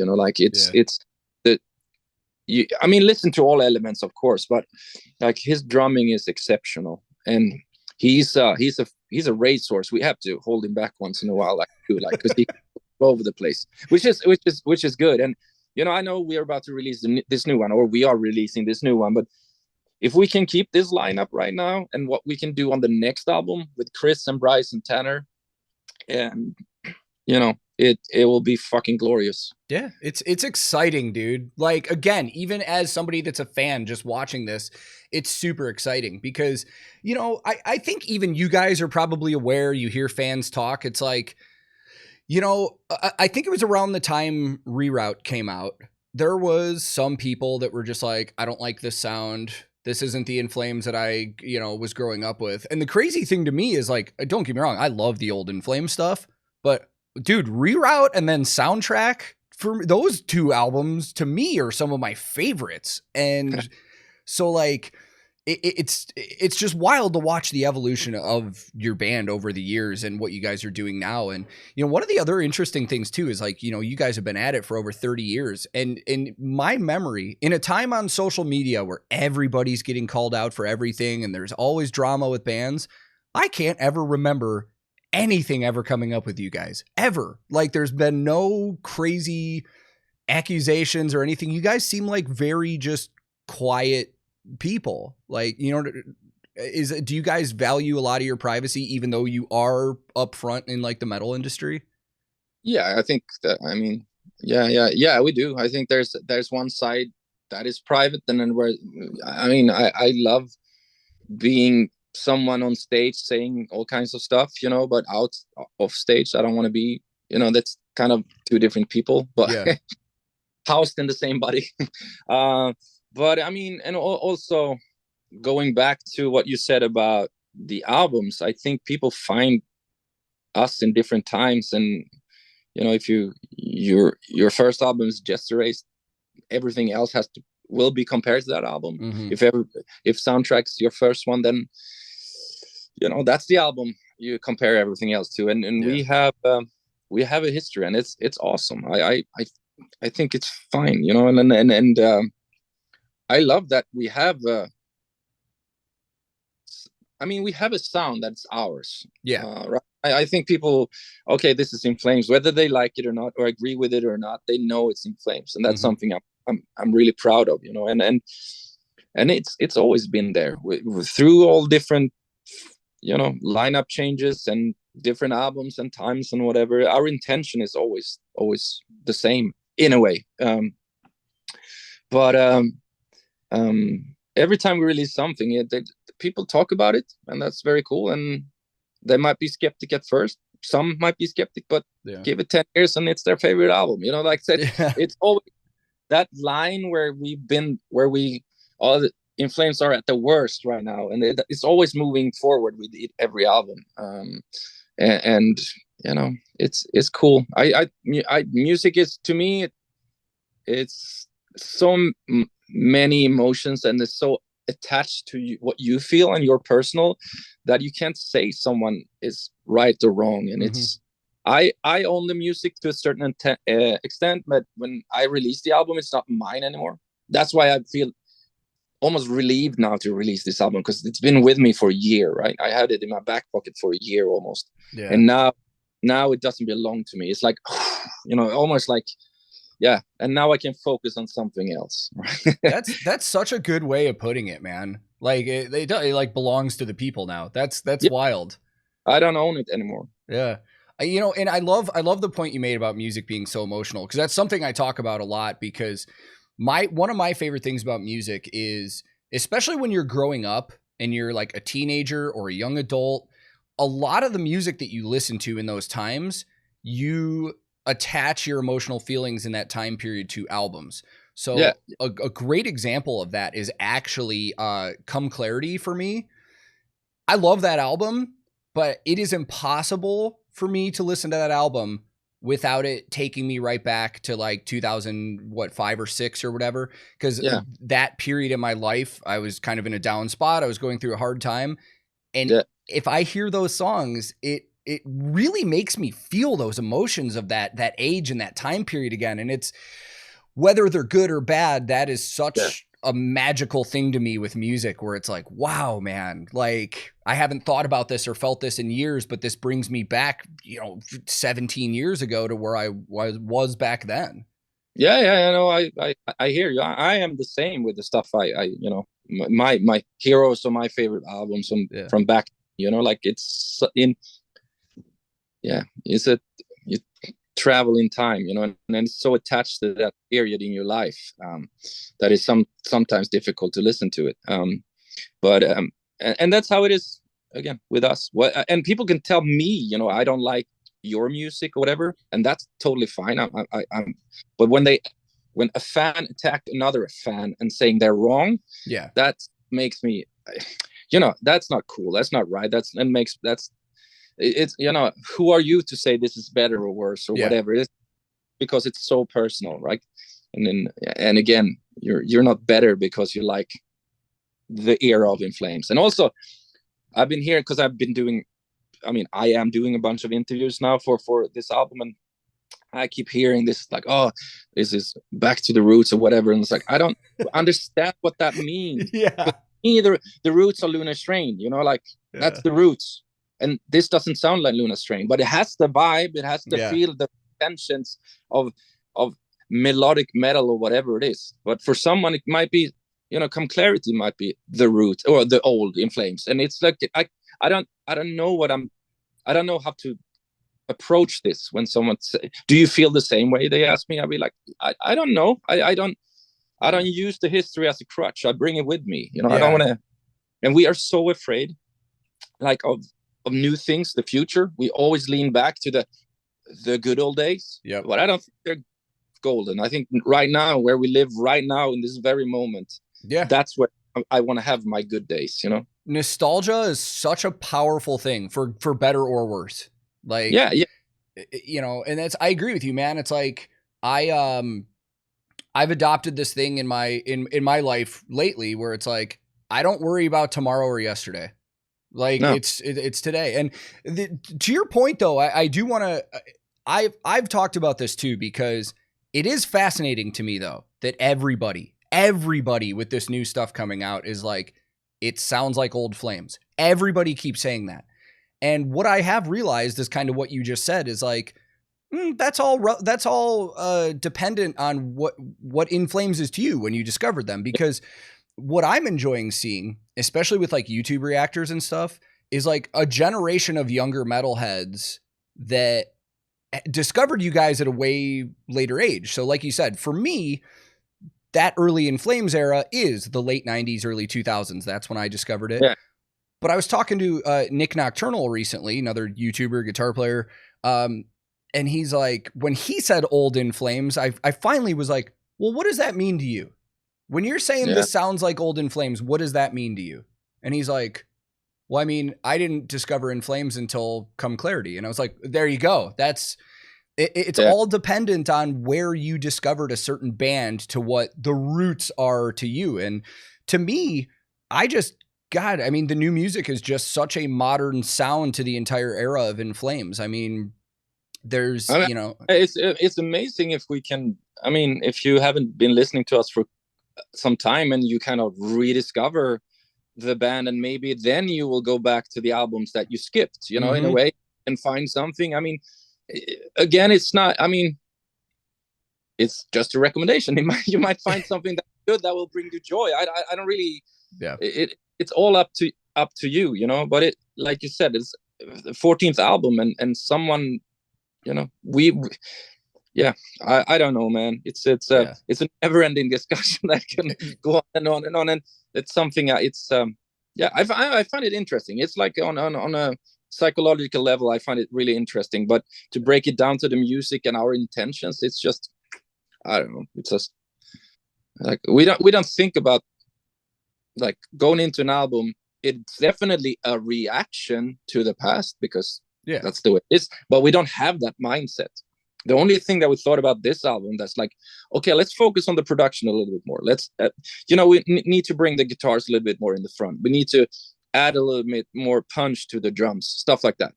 Listen to all elements, of course, but like his drumming is exceptional, and he's a racehorse. We have to hold him back once in a while, because he all over the place, which is good. And I know we are about to release this new one, or we are releasing this new one, but if we can keep this lineup right now, and what we can do on the next album with Chris and Bryce and Tanner, and it will be fucking glorious. Yeah, it's exciting, dude. Like, again, even as somebody that's a fan just watching this, it's super exciting because, I think even you guys are probably aware, you hear fans talk. It's like, I think it was around the time Reroute came out, there was some people that were just like, I don't like this sound. This isn't the In Flames that I, was growing up with. And the crazy thing to me is, like, don't get me wrong, I love the old In Flames stuff, but dude, Reroute and then Soundtrack, for those 2 albums to me are some of my favorites. And so, like, it's just wild to watch the evolution of your band over the years and what you guys are doing now. And, you know, one of the other interesting things too is like, you know, you guys have been at it for over 30 years. And in my memory, in a time on social media where everybody's getting called out for everything and there's always drama with bands, I can't ever remember anything ever coming up with you guys ever. Like there's been no crazy accusations or anything. You guys seem like very just quiet people. Like, you know, do you guys value a lot of your privacy even though you are upfront in like the metal industry? Yeah, I think that, I mean, yeah, we do. I think there's one side that is private, and then where, I mean, I love being someone on stage saying all kinds of stuff, you know, but out of stage, I don't want to be, you know, that's kind of two different people, but yeah. housed in the same body. But I mean, and also going back to what you said about the albums, I think people find us in different times, and you know, if your first album is Just Erased, everything else will be compared to that album. Mm-hmm. If Soundtrack's your first one, then you know that's the album you compare everything else to, and yeah. we have a history, and it's awesome. I think it's fine, you know, and I love that we have I mean, we have a sound that's ours. Yeah. Right. I think people, okay, this is In Flames, whether they like it or not, or agree with it or not, they know it's In Flames, and that's something I'm really proud of, you know. And it's always been there through all different, you know, lineup changes and different albums and times and whatever. Our intention is always the same in a way. But every time we release something, people talk about it, and that's very cool. And they might be skeptic at first. Some might be skeptic, but give it 10 years and it's their favorite album. You know, like that. Yeah. It's always that line where all the In Flames are at the worst right now, and it's always moving forward with every album. And you know, it's cool. I music is, to me, it's so many emotions, and it's so attached to you, what you feel and your personal, that you can't say someone is right or wrong. And it's I own the music to a certain extent, but when I release the album, it's not mine anymore. That's why I feel almost relieved now to release this album, because it's been with me for a year, right? I had it in my back pocket for a year almost. Yeah. And now it doesn't belong to me. It's like, you know, almost like, yeah, and now I can focus on something else. That's such a good way of putting it, man. Like it like belongs to the people now. That's wild. I don't own it anymore. Yeah. You know, and I love the point you made about music being so emotional, because that's something I talk about a lot, because one of my favorite things about music is, especially when you're growing up and you're like a teenager or a young adult, a lot of the music that you listen to in those times, you attach your emotional feelings in that time period to albums. So yeah. a great example of that is actually Come Clarity for me. I love that album, but it is impossible for me to listen to that album without it taking me right back to like 2005 or 6 or whatever. Because that period in my life, I was kind of in a down spot. I was going through a hard time. And if I hear those songs, it really makes me feel those emotions of that age and that time period again. And it's, whether they're good or bad, that is such a magical thing to me with music, where it's like, wow, man, like I haven't thought about this or felt this in years, but this brings me back, 17 years ago to where I was back then. Yeah. I know. I hear you. I am the same with the stuff my heroes or my favorite albums from back, like it's in, it's you travel in time, and it's so attached to that period in your life that is sometimes difficult to listen to it. But that's how it is again with us. And people can tell me, I don't like your music or whatever, and that's totally fine. But when a fan attacked another fan and saying they're wrong, that makes me, that's not cool. That's not right. It's who are you to say this is better or worse or whatever? It's because it's so personal, right? And again, you're not better because you like the era of In Flames. And also I've been here because I've been doing, I am doing a bunch of interviews now for this album, and I keep hearing this like, oh, this is back to the roots or whatever, and it's like I don't understand what that means. Yeah, Either the roots are Lunar Strain, like that's the roots, and this doesn't sound like Lunar Strain, but it has the vibe, it has the feel, the tensions of melodic metal or whatever it is. But for someone, it might be, Come Clarity might be the root or the old In Flames, and it's like I don't know I don't know how to approach this when someone say, do you feel the same way? They ask me, I'll be like, I don't know. I don't use the history as a crutch. I bring it with me. I don't want to. And we are so afraid, like of new things, the future. We always lean back to the good old days. Yeah. But I don't think they're golden. I think right now, where we live right now in this very moment, that's where I want to have my good days. Nostalgia is such a powerful thing for better or worse. Like, and I agree with you, man. It's like, I've adopted this thing in my life lately where it's like, I don't worry about tomorrow or yesterday. Like it's today. And to your point though, I do want to, I've talked about this too, because it is fascinating to me though, that everybody with this new stuff coming out is like, it sounds like old Flames. Everybody keeps saying that. And what I have realized is kind of what you just said is like, that's all dependent on what In Flames is to you when you discovered them. Because what I'm enjoying seeing, especially with like YouTube reactors and stuff, is like a generation of younger metalheads that discovered you guys at a way later age. So like you said, for me, that early In Flames era is the late 90s, early 2000s. That's when I discovered it. Yeah. But I was talking to Nick Nocturnal recently, another YouTuber, guitar player, and he's like, when he said old In Flames, I finally was like, well, what does that mean to you? When you're saying this sounds like old In Flames, what does that mean to you? And he's like, well, I mean, I didn't discover In Flames until Come Clarity. And I was like, there you go. It's all dependent on where you discovered a certain band to what the roots are to you. And to me, God, I mean, the new music is just such a modern sound to the entire era of In Flames. I mean, it's amazing if we can, if you haven't been listening to us for some time and you kind of rediscover the band, and maybe then you will go back to the albums that you skipped, in a way, and find something. Again, it's not, it's just a recommendation. You might find something that's good that will bring you joy. I don't really, it's all up to you, but it, like you said, it's the 14th album, and someone, I don't know, man. It's a never-ending discussion that can go on and on and on, and it's something I find it interesting. It's like on a psychological level, I find it really interesting, but to break it down to the music and our intentions, it's just, I don't know, it's just like we don't think about like going into an album. It's definitely a reaction to the past, because that's the way it is, but we don't have that mindset. The only thing that we thought about this album that's like, okay, let's focus on the production a little bit more. Let's we need to bring the guitars a little bit more in the front. We need to add a little bit more punch to the drums, stuff like that.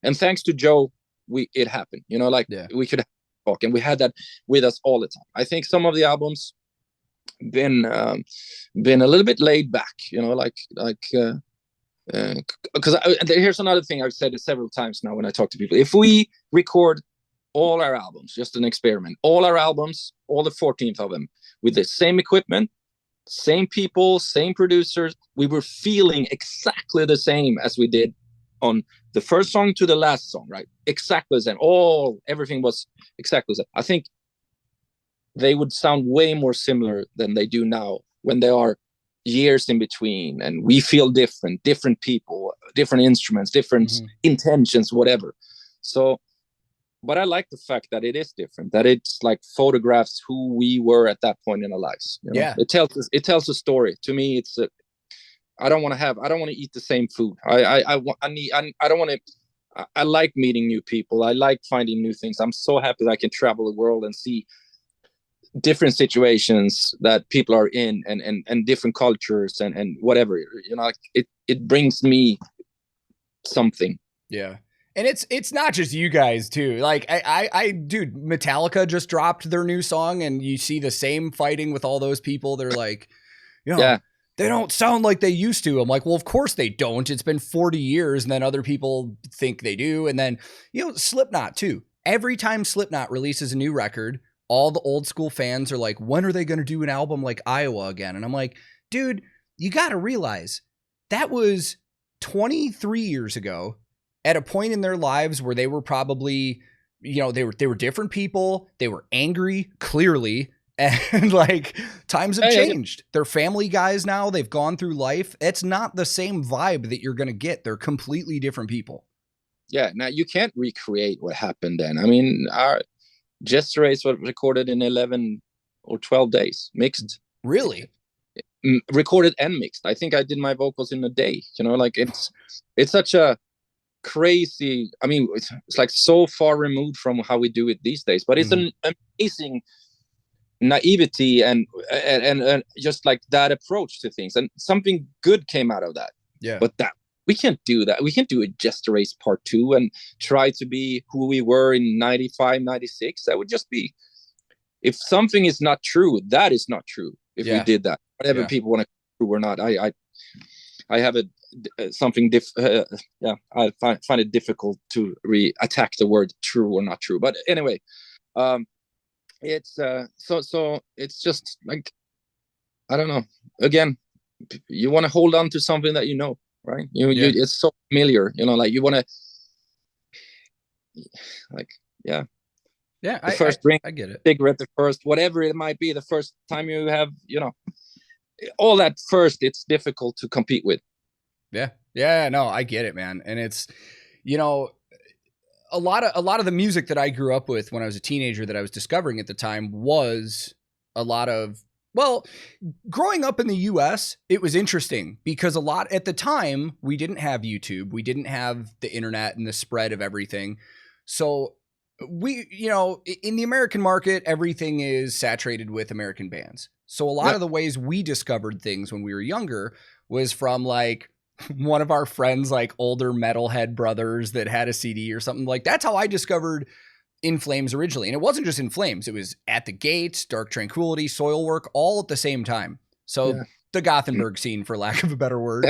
And thanks to Joe, it happened, we could talk, and we had that with us all the time. I think some of the albums been a little bit laid back, because here's another thing I've said it several times now when I talk to people. If we record all our albums, just an experiment, all our albums, all the 14th of them, with the same equipment, same people, same producers, we were feeling exactly the same as we did on the first song to the last song, right? Exactly the same. Everything was exactly the same. I think they would sound way more similar than they do now, when there are years in between and we feel different people, different instruments, different intentions, whatever. So, but I like the fact that it is different, that it's like photographs who we were at that point in our lives. It tells a story. To me, it's I don't want to eat the same food. I like meeting new people. I like finding new things. I'm so happy that I can travel the world and see different situations that people are in, and different cultures, and whatever, you know, like it brings me something. Yeah. And it's not just you guys too. Like dude, Metallica just dropped their new song, and you see the same fighting with all those people. They're like, you know, Yeah. they don't sound like they used to. I'm like, well, of course they don't. It's been 40 years. And then other people think they do. And then, you know, Slipknot too. Every time Slipknot releases a new record, all the old school fans are like, when are they going to do an album like Iowa again? And I'm like, dude, you got to realize that was 23 years ago, at a point in their lives where they were probably, you know, they were different people. They were angry, clearly. And like, times have changed. They're family guys now. They've gone through life. It's not the same vibe that you're going to get. They're completely different people. Yeah. Now you can't recreate what happened then. I mean, our Gesture Race was recorded in 11 or 12 days, mixed. Really? Recorded and mixed. I think I did my vocals in a day, you know, like it's such a crazy, I mean, it's like so far removed from how we do it these days, but it's an amazing naivety and just like that approach to things, and something good came out of that. Yeah. But that we can't do that. We can't do a Gesture Race part 2 and try to be who we were in 95, 96. That would just be, if something is not true, that is not true. If we did that, whatever people want to prove or not, I have something I find it difficult to attack the word true or not true. But anyway, it's so it's just like, I don't know. Again, you want to hold on to something that you know, right? You it's so familiar, you know, like you want to, like, the first drink, I get it. Cigarette, the first, whatever it might be, the first time you have, you know, all that first, it's difficult to compete with. Yeah, no, I get it, man. And it's, you know, a lot of the music that I grew up with when I was a teenager that I was discovering at the time was a lot of, well, growing up in the US, it was interesting because a lot at the time, we didn't have YouTube. We didn't have the internet and the spread of everything. So we, you know, in the American market, everything is saturated with American bands. So a lot of the ways we discovered things when we were younger was from like one of our friends, like older metalhead brothers that had a CD or something. Like that's how I discovered In Flames originally. And it wasn't just In Flames. It was At the Gates, Dark Tranquility, Soilwork, all at the same time. So the Gothenburg scene, for lack of a better word.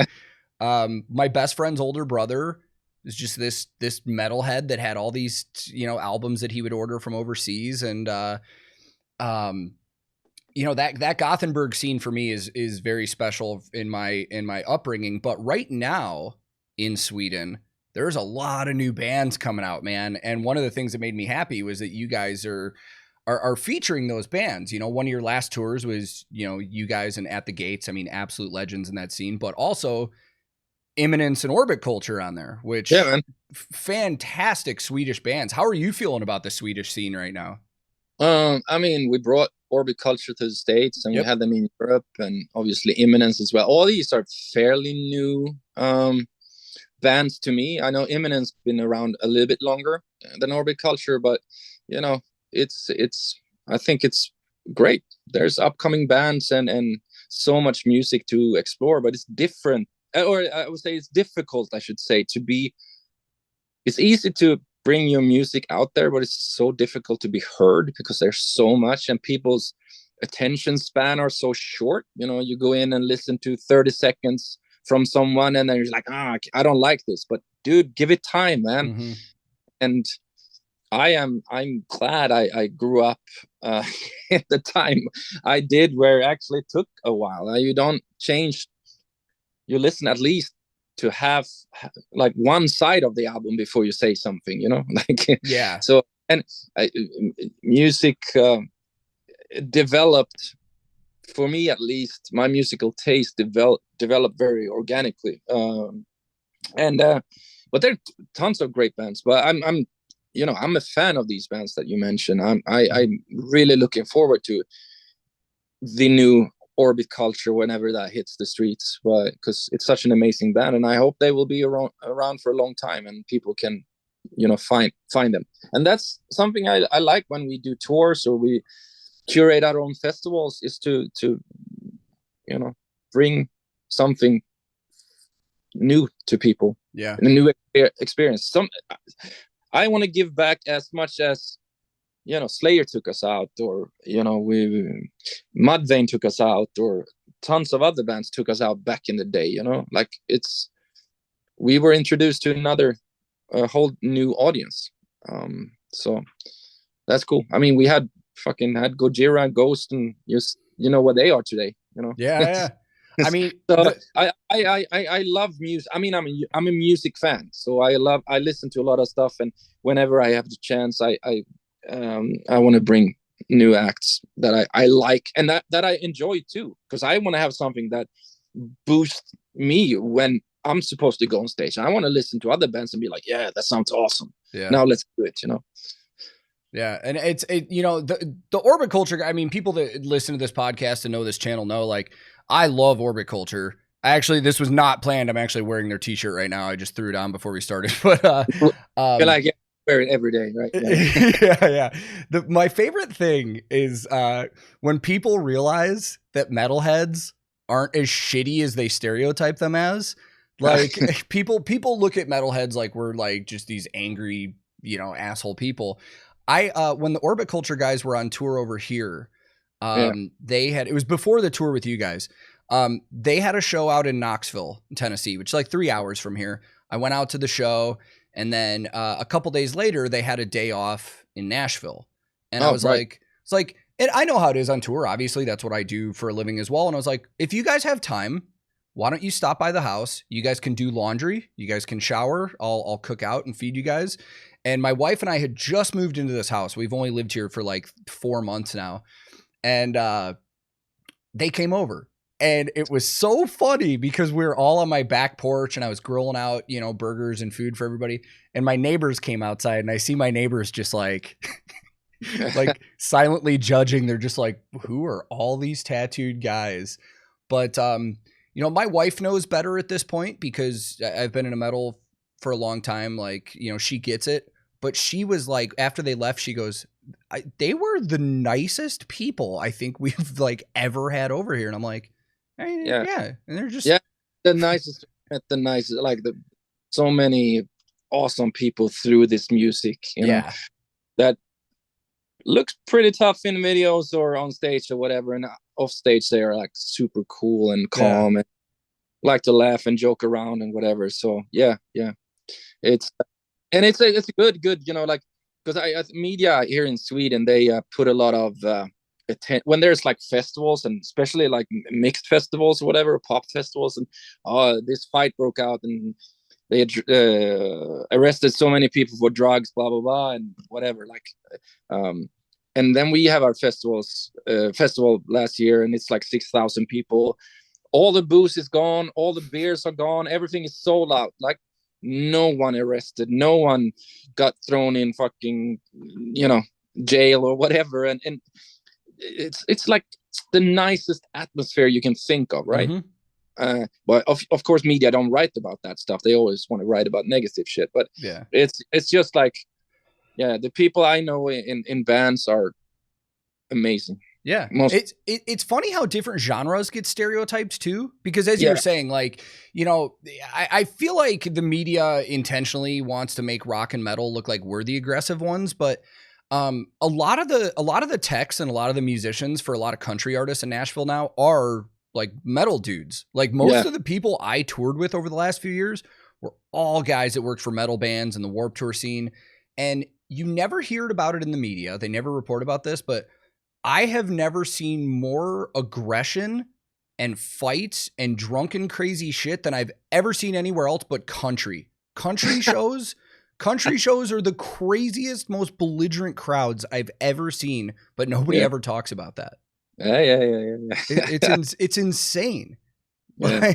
My best friend's older brother is just this metalhead that had all these, you know, albums that he would order from overseas. And, you know, that Gothenburg scene for me is very special in my upbringing. But right now in Sweden, there's a lot of new bands coming out, man. And one of the things that made me happy was that you guys are featuring those bands. You know, one of your last tours was, you know, you guys and At the Gates. I mean, absolute legends in that scene, but also Imminence and Orbit Culture on there, which fantastic Swedish bands. How are you feeling about the Swedish scene right now? I mean, we brought Orbit Culture to the States, and we had them in Europe, and obviously Imminence as well. All these are fairly new bands to me. I know Imminence been around a little bit longer than Orbit Culture, but you know, it's I think it's great. There's upcoming bands and so much music to explore, but it's different, or I would say it's difficult, I should say, to be. It's easy to bring your music out there, but it's so difficult to be heard because there's so much, and people's attention span are so short. You know, you go in and listen to 30 seconds from someone, and then you're like, I don't like this. But dude, give it time, man. And I'm glad I grew up at the time I did, where it actually took a while. You don't change. You listen at least to have like one side of the album before you say something, you know, like, so, and music developed, for me at least, my musical taste developed very organically. But there are tons of great bands, but I'm you know, I'm a fan of these bands that you mentioned. I'm really looking forward to the new Orbit Culture whenever that hits the streets, but because it's such an amazing band, and I hope they will be around for a long time, and people can, you know, find them. And that's something I like when we do tours, or we curate our own festivals is to bring something new to people. Yeah. A new experience. I want to give back as much as Slayer took us out, or Mudvayne took us out, or tons of other bands took us out back in the day. Like we were introduced to a whole new audience. So that's cool. I mean, we had Gojira and Ghost, and just what they are today. Yeah. I mean, so I love music. I mean, I'm a music fan, so I listen to a lot of stuff, and whenever I have the chance, I want to bring new acts that I like and that I enjoy too, because I want to have something that boosts me when I'm supposed to go on stage. I want to listen to other bands and be like, yeah, that sounds awesome. Yeah. Now let's do it. Yeah, and the Orbit Culture. I mean, people that listen to this podcast and know this channel know, like, I love Orbit Culture. This was not planned. I'm actually wearing their T-shirt right now. I just threw it on before we started. But wear it every day, right? Yeah. My favorite thing is when people realize that metalheads aren't as shitty as they stereotype them as. Like people look at metalheads like we're like just these angry, asshole people. When the Orbit Culture guys were on tour over here, it was before the tour with you guys. They had a show out in Knoxville, Tennessee, which is like 3 hours from here. I went out to the show, and then a couple days later, they had a day off in Nashville. And I was like, it's like, and I know how it is on tour. Obviously, that's what I do for a living as well. And I was like, if you guys have time, why don't you stop by the house? You guys can do laundry. You guys can shower. I'll cook out and feed you guys. And my wife and I had just moved into this house. We've only lived here for like 4 months now. And they came over. And it was so funny because we were all on my back porch and I was grilling out, burgers and food for everybody. And my neighbors came outside, and I see my neighbors just like, like silently judging. They're just like, who are all these tattooed guys? But, my wife knows better at this point because I've been in a metal for a long time. Like, she gets it. But she was like, after they left, she goes, they were the nicest people I think we've like ever had over here. And I'm like, yeah. And they're just the nicest, like so many awesome people through this music, that looks pretty tough in videos or on stage or whatever. And off stage, they are like super cool and calm and like to laugh and joke around and whatever. So it's a good, like, because media here in Sweden, they put a lot of when there's like festivals, and especially like mixed festivals or whatever, pop festivals, and this fight broke out and they had arrested so many people for drugs, blah blah blah, and whatever, like and then we have our festival last year, and it's like 6,000 people. All the booze is gone, all the beers are gone, everything is sold out. Like, no one arrested, no one got thrown in fucking jail or whatever, and it's like the nicest atmosphere you can think of, right? Mm-hmm. But of course media don't write about that stuff. They always want to write about negative shit, but it's just like, the people I know in bands are amazing. Yeah. It's funny how different genres get stereotypes too, because as you were saying, like, I feel like the media intentionally wants to make rock and metal look like we're the aggressive ones, but a lot of the techs and a lot of the musicians for a lot of country artists in Nashville now are like metal dudes. Like most of the people I toured with over the last few years were all guys that worked for metal bands in the Warped Tour scene. And you never hear about it in the media. They never report about this, but I have never seen more aggression and fights and drunken crazy shit than I've ever seen anywhere else but country. Country shows are the craziest, most belligerent crowds I've ever seen, but nobody ever talks about that. It's insane. Yeah.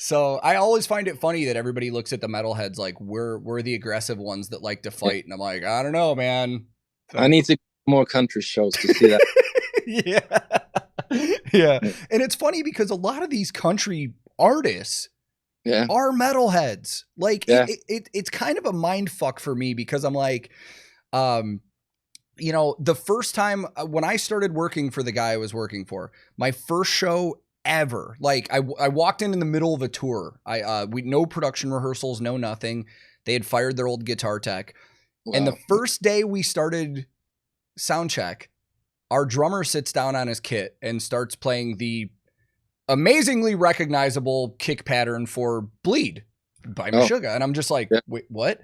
So I always find it funny that everybody looks at the metalheads like we're the aggressive ones that like to fight, and I'm like, I don't know, man. I need to more country shows to see that. Yeah. And it's funny because a lot of these country artists are metalheads. Like it's kind of a mind fuck for me because I'm like, you know, the first time when I started working for the guy I was working for, my first show ever, like I walked in the middle of a tour. We no production rehearsals, no nothing. They had fired their old guitar tech. Wow. And the first day we started sound check, our drummer sits down on his kit and starts playing the amazingly recognizable kick pattern for Bleed by Meshuggah. And I'm just like, wait, what?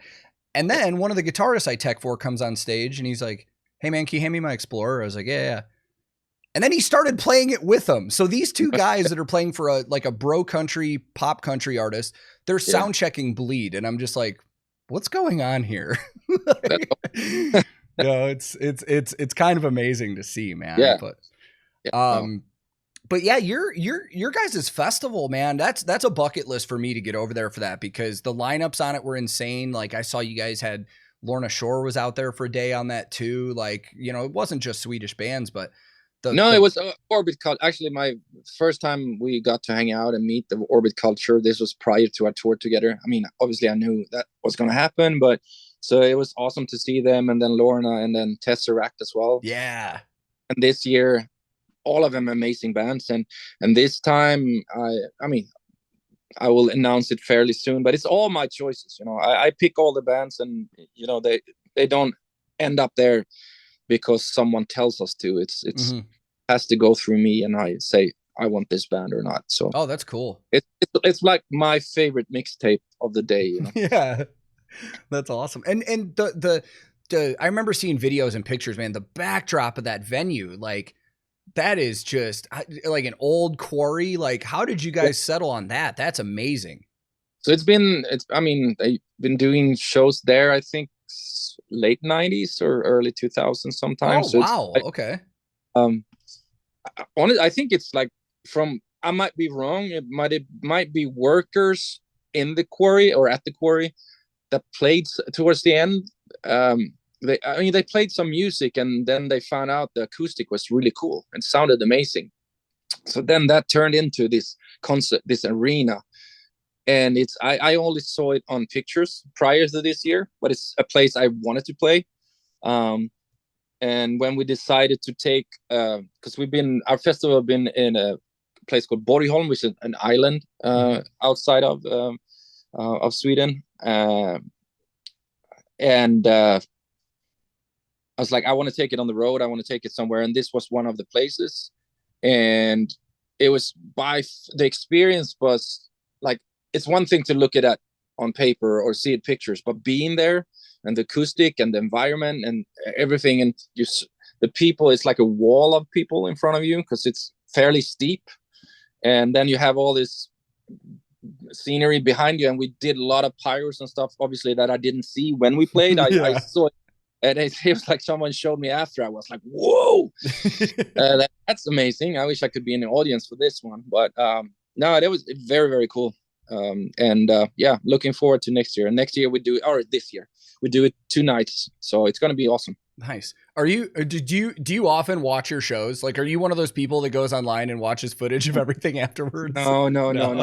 And then one of the guitarists I tech for comes on stage and he's like, hey man, can you hand me my Explorer? I was like, yeah. And then he started playing it with them. So these two guys that are playing for a bro country, pop country artist, they're sound checking Bleed. And I'm just like, what's going on here? It's kind of amazing to see, man. Yeah. But yeah, your guys' festival, man, that's a bucket list for me to get over there for that, because the lineups on it were insane. Like I saw you guys had Lorna Shore was out there for a day on that too. Like, you know, it wasn't just Swedish bands, but it was Orbit Culture. Actually, my first time we got to hang out and meet the Orbit Culture, this was prior to our tour together. I mean, obviously I knew that was going to happen, but so it was awesome to see them, and then Lorna, and then Tesseract as well. Yeah. And this year, all of them amazing bands, and this time, I mean, I will announce it fairly soon, but it's all my choices. You know, I pick all the bands, and you know they don't end up there because someone tells us to. It's has to go through me, and I say I want this band or not. So that's cool. It's like my favorite mixtape of the day. You know? Yeah, that's awesome. And the I remember seeing videos and pictures, man. The backdrop of that venue, like that is just like an old quarry. Like, how did you guys settle on that? That's amazing. So I mean, they've been doing shows there, I think late 90s or early 2000s sometimes. Oh, wow. Okay. I think it's like I might be wrong. It might be workers in the quarry or at the quarry that played towards the end. They played some music, and then they found out the acoustic was really cool and sounded amazing. So then that turned into this concert, this arena. And I only saw it on pictures prior to this year, but it's a place I wanted to play. And when we decided to take, because our festival have been in a place called Borgholm, which is an island outside of Sweden. And I was like, I want to take it on the road. I want to take it somewhere. And this was one of the places. And it was the experience was like, it's one thing to look at it on paper or see it pictures, but being there and the acoustic and the environment and everything, and the people, it's like a wall of people in front of you because it's fairly steep, and then you have all this scenery behind you, and we did a lot of pyros and stuff, obviously, that I didn't see when we played. I saw it, and it was like someone showed me after. I was like, whoa. That's amazing. I wish I could be in the audience for this one, but no, that was very, very cool. Looking forward to next year. And next year this year we do it 2 nights, so it's going to be awesome. Nice. Do you often watch your shows? Like, are you one of those people that goes online and watches footage of everything afterwards? No.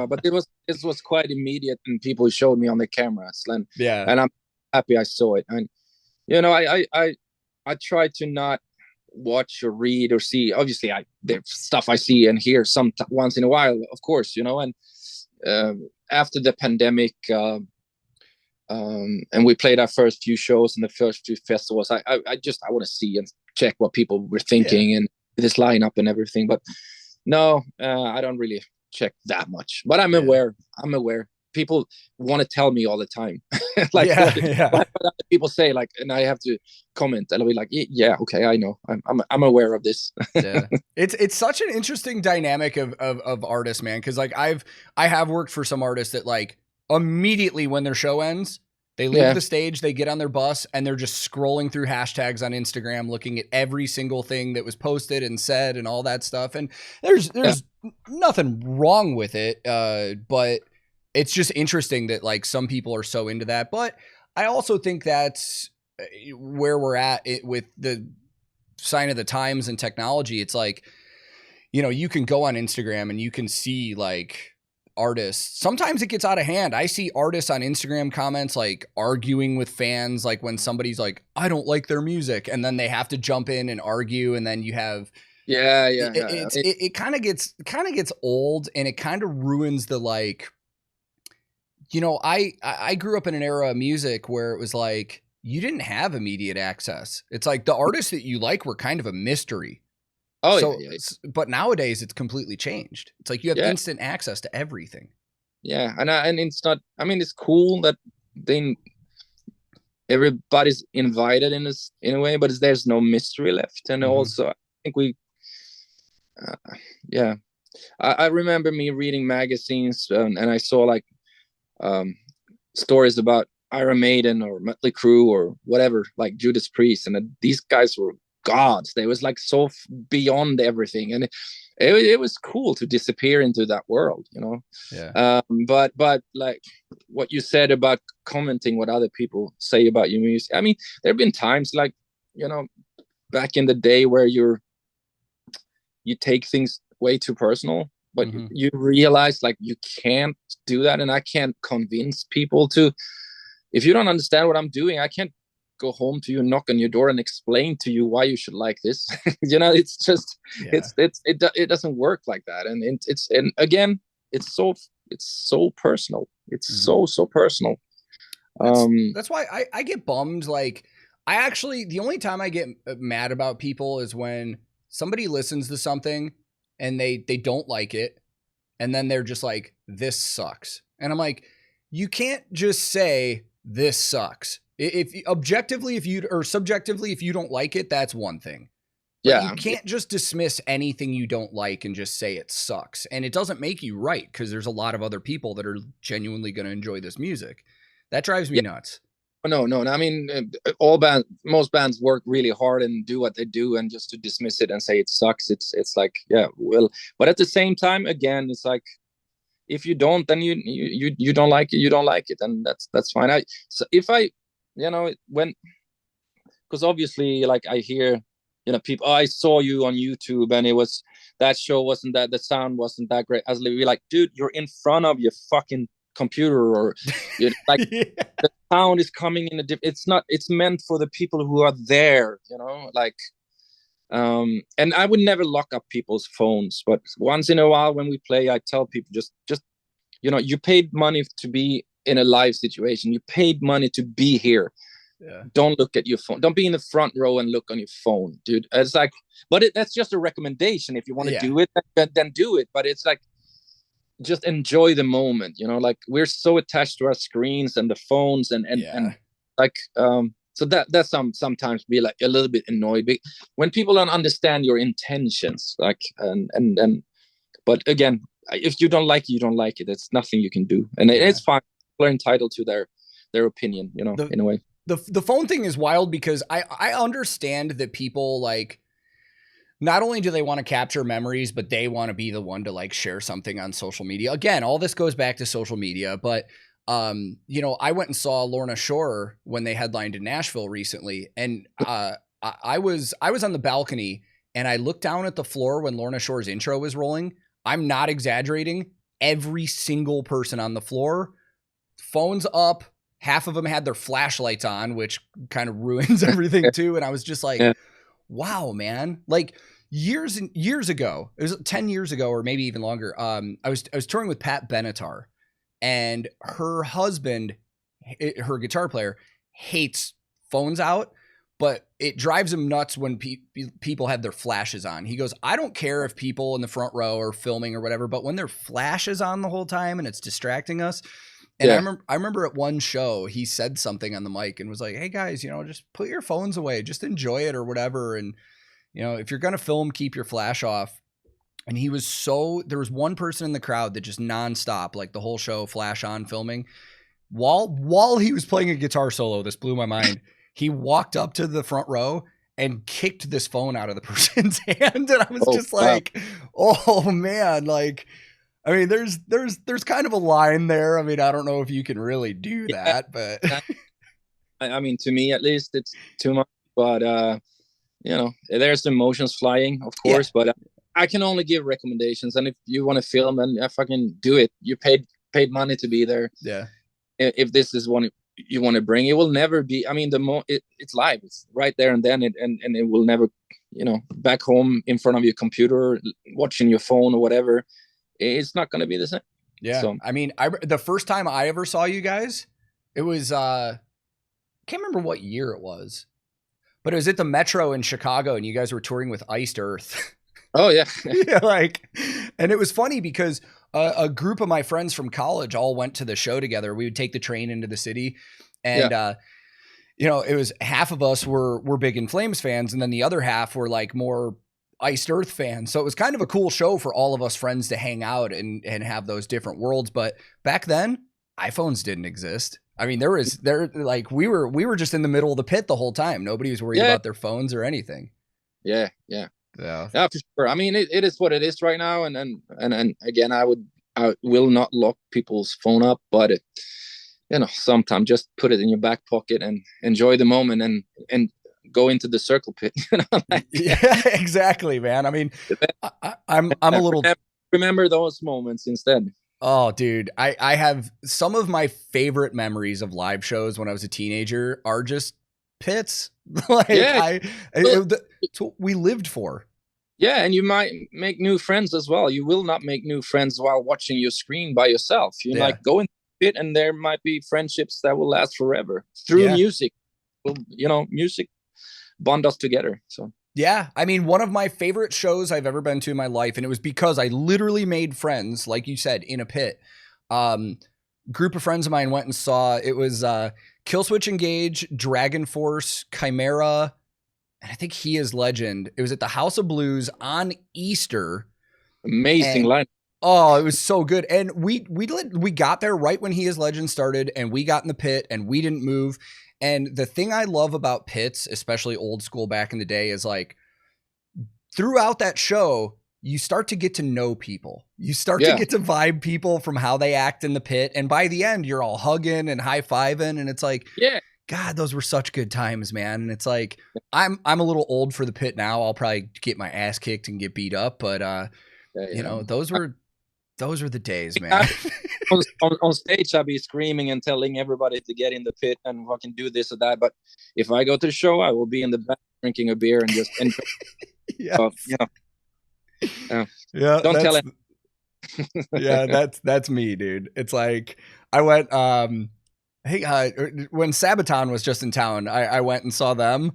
But it was quite immediate, and people showed me on the cameras, and I'm happy I saw it. And you know, I try to not watch or read or see. Obviously, there's stuff I see and hear once in a while, of course, you know. And after the pandemic, and we played our first few shows in the first few festivals, I want to see and check what people were thinking and this lineup and everything. But no, I don't really check that much. But I'm aware. People want to tell me all the time, like what other people say, like, and I have to comment, and I'll be like, yeah, okay, I know, I'm aware of this. Yeah, it's such an interesting dynamic of artists, man. Because like I have worked for some artists that like immediately when their show ends, they leave the stage, they get on their bus, and they're just scrolling through hashtags on Instagram, looking at every single thing that was posted and said and all that stuff. And there's nothing wrong with it, but it's just interesting that like some people are so into that. But I also think that's where we're at with the sign of the times and technology. It's like, you know, you can go on Instagram and you can see like artists, sometimes it gets out of hand. I see artists on Instagram comments like arguing with fans, like when somebody's like, I don't like their music, and then they have to jump in and argue, and then you have it kind of gets old, and it kind of ruins the, like, you know, I grew up in an era of music where it was like you didn't have immediate access. It's like the artists that you like were kind of a mystery. Oh, so, yeah. But nowadays it's completely changed. It's like you have instant access to everything. Yeah, and it's not. I mean, it's cool that everybody's invited in a way, but there's no mystery left. And also, I think I remember me reading magazines, and I saw like stories about Iron Maiden or Mötley Crüe or whatever, like Judas Priest, and these guys were gods. They was like so beyond everything, and it was cool to disappear into that world, you know. Yeah. But like what you said about commenting what other people say about your music, I mean, there have been times, like, you know, back in the day where you take things way too personal, but you realize like you can't do that, and I can't convince people to. If you don't understand what I'm doing, I can't go home to you, knock on your door, and explain to you why you should like this. You know, it's just it doesn't work like that, and again, it's so personal. It's so personal. That's why I get bummed. Like, the only time I get mad about people is when somebody listens to something and they don't like it, and then they're just like, this sucks. And I'm like, you can't just say this sucks. If objectively, or subjectively, if you don't like it, that's one thing. But you can't just dismiss anything you don't like and just say it sucks. And it doesn't make you right, because there's a lot of other people that are genuinely going to enjoy this music. That drives me nuts. No. I mean, most bands work really hard and do what they do, and just to dismiss it and say it sucks, it's like, yeah, well, but at the same time, again, it's like, if you don't, then you don't like it, you don't like it, and that's fine. You know, because obviously, like, I hear, you know, people, I saw you on YouTube and that show wasn't that, the sound wasn't that great. I was like, dude, you're in front of your fucking computer, or you're like, the sound is coming in it's meant for the people who are there, you know, like, and I would never lock up people's phones, but once in a while when we play, I tell people, just, you know, you paid money to be in a live situation. You paid money to be here. Yeah. Don't look at your phone. Don't be in the front row and look on your phone, dude. It's like, but that's just a recommendation. If you want to do it, then do it. But it's like, just enjoy the moment, you know, like, we're so attached to our screens and the phones and like, so that's sometimes be like a little bit annoyed when people don't understand your intentions, like, and but again, if you don't like it, you don't like it. There's nothing you can do, and it's fine. People are entitled to their opinion, you know, in a way. The phone thing is wild, because I understand that people, like, not only do they want to capture memories, but they want to be the one to, like, share something on social media. Again, all this goes back to social media, but you know, I went and saw Lorna Shore when they headlined in Nashville recently, and I was on the balcony, and I looked down at the floor when Lorna Shore's intro was rolling. I'm not exaggerating. Every single person on the floor, phones up. Half of them had their flashlights on, which kind of ruins everything too. And I was just like, wow, man. Like, years ago, it was 10 years ago, or maybe even longer. I was touring with Pat Benatar, and her husband, her guitar player, hates phones out, but it drives him nuts when people have their flashes on. He goes, I don't care if people in the front row are filming or whatever, but when their flash is on the whole time and it's distracting us. And I remember at one show, he said something on the mic and was like, hey guys, you know, just put your phones away, just enjoy it or whatever. And, you know, if you're going to film, keep your flash off. And there was one person in the crowd that just nonstop, like the whole show, flash on filming. While he was playing a guitar solo, this blew my mind. He walked up to the front row and kicked this phone out of the person's hand. And I was like, oh man, like, I mean, there's kind of a line there. I mean, I don't know if you can really do that, but I mean, to me at least, it's too much. But you know, there's emotions flying, of course. But I can only give recommendations, and if you want to film, then I fucking do it. You paid money to be there. Yeah. If this is one you want to bring, it will never be. I mean, it's live. It's right there and then. And it will never, back home in front of your computer, watching your phone or whatever. It's not going to be the same. Yeah. So, I mean, the first time I ever saw you guys, it was I can't remember what year it was, but it was at the Metro in Chicago, and you guys were touring with Iced Earth. Oh yeah. Yeah, and it was funny because a group of my friends from college all went to the show together. We would take the train into the city, and it was half of us were big In Flames fans, and then the other half were like more Iced Earth fans. So it was kind of a cool show for all of us friends to hang out and have those different worlds. But back then, iPhones didn't exist. I mean, we were just in the middle of the pit the whole time. Nobody was worried about their phones or anything. Yeah. Yeah, for sure. I mean, it is what it is right now, and again, I will not lock people's phone up, but sometimes just put it in your back pocket and enjoy the moment and go into the circle pit. Yeah, exactly, man. I mean, I'm a little remember those moments instead. Oh, dude, I have some of my favorite memories of live shows when I was a teenager are just pits. It's what we lived for. Yeah, and you might make new friends as well. You will not make new friends while watching your screen by yourself. You go into it, and there might be friendships that will last forever through music. Well, music bond us together. So yeah, I mean, one of my favorite shows I've ever been to in my life, and it was because I literally made friends, like you said, in a pit. Group of friends of mine went and saw, it was Killswitch Engage, Dragon Force, Chimera, and I think He Is Legend. It was at the House of Blues on Easter. Amazing line. Oh, it was so good. And we got there right when He Is Legend started, and we got in the pit and we didn't move. And the thing I love about pits, especially old school back in the day, is like throughout that show, you start to get to know people. You start to get to vibe people from how they act in the pit. And by the end, you're all hugging and high-fiving. And it's like, God, those were such good times, man. And it's like, I'm a little old for the pit now. I'll probably get my ass kicked and get beat up. But, those were the days, man. on stage, I'll be screaming and telling everybody to get in the pit and fucking do this or that. But if I go to the show, I will be in the back drinking a beer and just enjoy. Don't tell him. Yeah, that's me, dude. It's like I went when Sabaton was just in town, I went and saw them,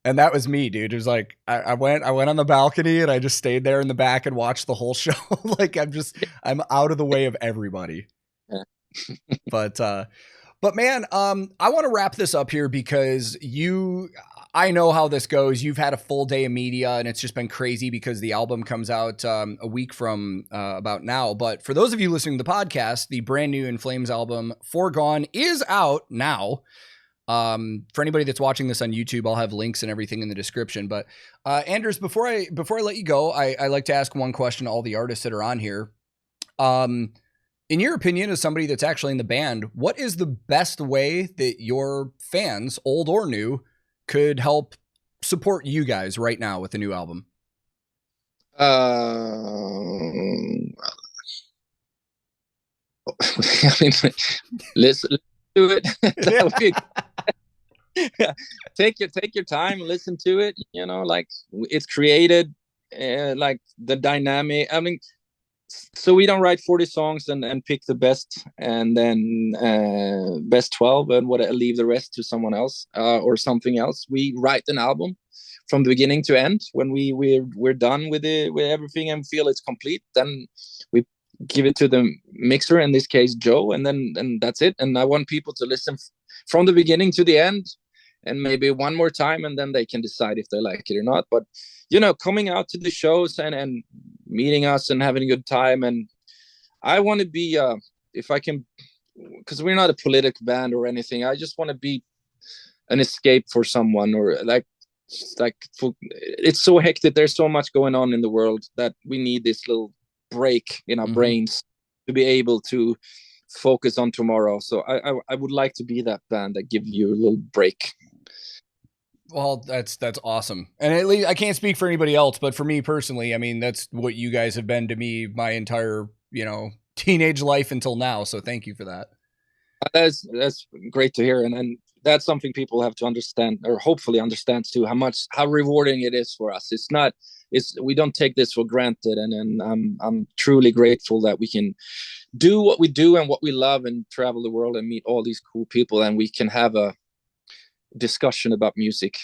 and that was me, dude. It was like I went on the balcony and I just stayed there in the back and watched the whole show. Like I'm out of the way of everybody. But man, I want to wrap this up here because I know how this goes. You've had a full day of media, and it's just been crazy because the album comes out a week from about now. But for those of you listening to the podcast, the brand new In Flames album, Foregone, is out now. For anybody that's watching this on YouTube, I'll have links and everything in the description. But Anders, before I let you go, I like to ask one question to all the artists that are on here. In your opinion, as somebody that's actually in the band, what is the best way that your fans, old or new, could help support you guys right now with the new album? I mean, listen to it. Take your time, listen to it. Like it's created, like the dynamic. I mean, so we don't write 40 songs and pick the best and then best 12 and leave the rest to someone else or something else. We write an album from the beginning to end. When we're done with everything and feel it's complete, then we give it to the mixer, in this case Joe, and then that's it. And I want people to listen from the beginning to the end and maybe one more time, and then they can decide if they like it or not. But coming out to the shows and meeting us and having a good time. And I want to be, if I can, because we're not a political band or anything, I just want to be an escape for someone, or it's so hectic. There's so much going on in the world that we need this little break in our brains to be able to focus on tomorrow. So I would like to be that band that gives you a little break. Well, that's awesome. And at least I can't speak for anybody else, but for me personally, I mean, that's what you guys have been to me my entire, teenage life until now. So thank you for that. That's great to hear. And that's something people have to understand, or hopefully understand too, how rewarding it is for us. We don't take this for granted. And I'm truly grateful that we can do what we do and what we love and travel the world and meet all these cool people, and we can have a discussion about music.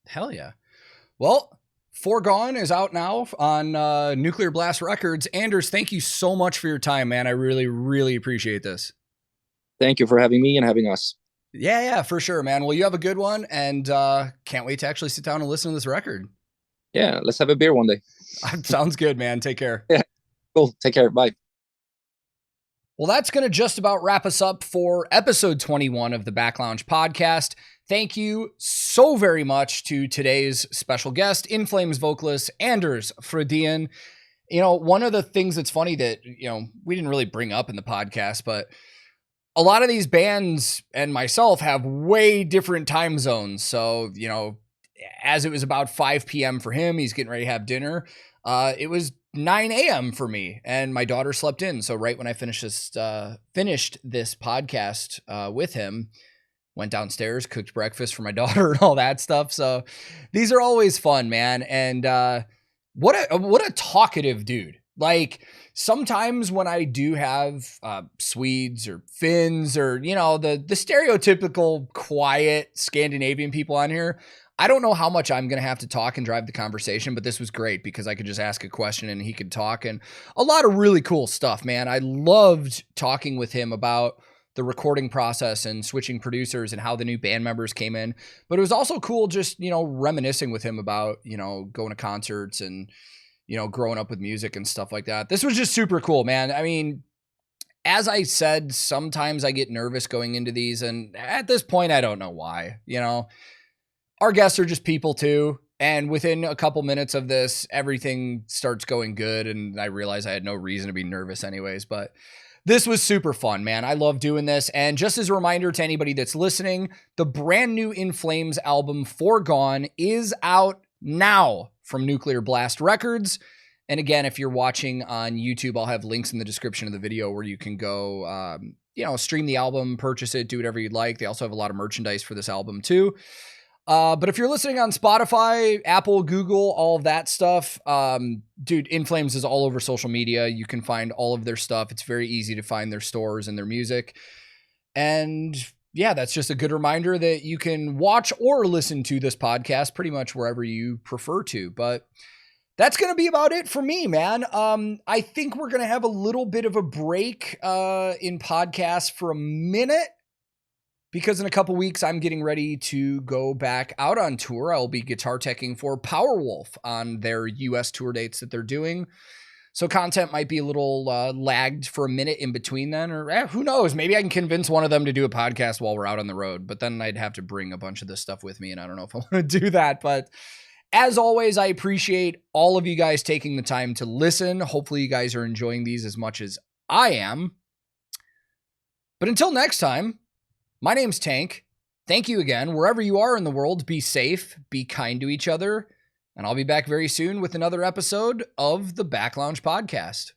Hell yeah. Well, Foregone is out now on Nuclear Blast Records. Anders, thank you so much for your time, man. I really, really appreciate this. Thank you for having me and having us. Yeah, for sure, man. Well, you have a good one, and can't wait to actually sit down and listen to this record. Yeah, let's have a beer one day. Sounds good, man. Take care. Yeah, cool. Take care. Bye. Well, that's going to just about wrap us up for episode 21 of the Back Lounge podcast. Thank you so very much to today's special guest, In Flames vocalist Anders Fridén. One of the things that's funny that, we didn't really bring up in the podcast, but a lot of these bands and myself have way different time zones. So, as it was about 5 p.m. for him, he's getting ready to have dinner. It was 9 a.m. for me, and my daughter slept in. So right when I finished this podcast with him, went downstairs, cooked breakfast for my daughter and all that stuff. So these are always fun, man. And what a talkative dude. Like, sometimes when I do have Swedes or Finns or, the stereotypical quiet Scandinavian people on here, I don't know how much I'm going to have to talk and drive the conversation, but this was great because I could just ask a question and he could talk, and a lot of really cool stuff, man. I loved talking with him about the recording process and switching producers and how the new band members came in. But it was also cool just, reminiscing with him about, going to concerts and, growing up with music and stuff like that. This was just super cool, man. I mean, as I said, sometimes I get nervous going into these, and at this point, I don't know why. Our guests are just people too. And within a couple minutes of this, everything starts going good. And I realized I had no reason to be nervous anyways, but this was super fun, man. I love doing this. And just as a reminder to anybody that's listening, the brand new In Flames album Foregone is out now from Nuclear Blast Records. And again, if you're watching on YouTube, I'll have links in the description of the video where you can go, stream the album, purchase it, do whatever you'd like. They also have a lot of merchandise for this album too. But if you're listening on Spotify, Apple, Google, all of that stuff, dude, In Flames is all over social media. You can find all of their stuff. It's very easy to find their stores and their music. And yeah, that's just a good reminder that you can watch or listen to this podcast pretty much wherever you prefer to. But that's going to be about it for me, man. I think we're going to have a little bit of a break in podcasts for a minute, because in a couple weeks, I'm getting ready to go back out on tour. I'll be guitar teching for Powerwolf on their US tour dates that they're doing. So content might be a little lagged for a minute in between then, or who knows? Maybe I can convince one of them to do a podcast while we're out on the road, but then I'd have to bring a bunch of this stuff with me, and I don't know if I want to do that. But as always, I appreciate all of you guys taking the time to listen. Hopefully you guys are enjoying these as much as I am. But until next time, my name's Tank. Thank you again. Wherever you are in the world, be safe, be kind to each other, and I'll be back very soon with another episode of the Back Lounge Podcast.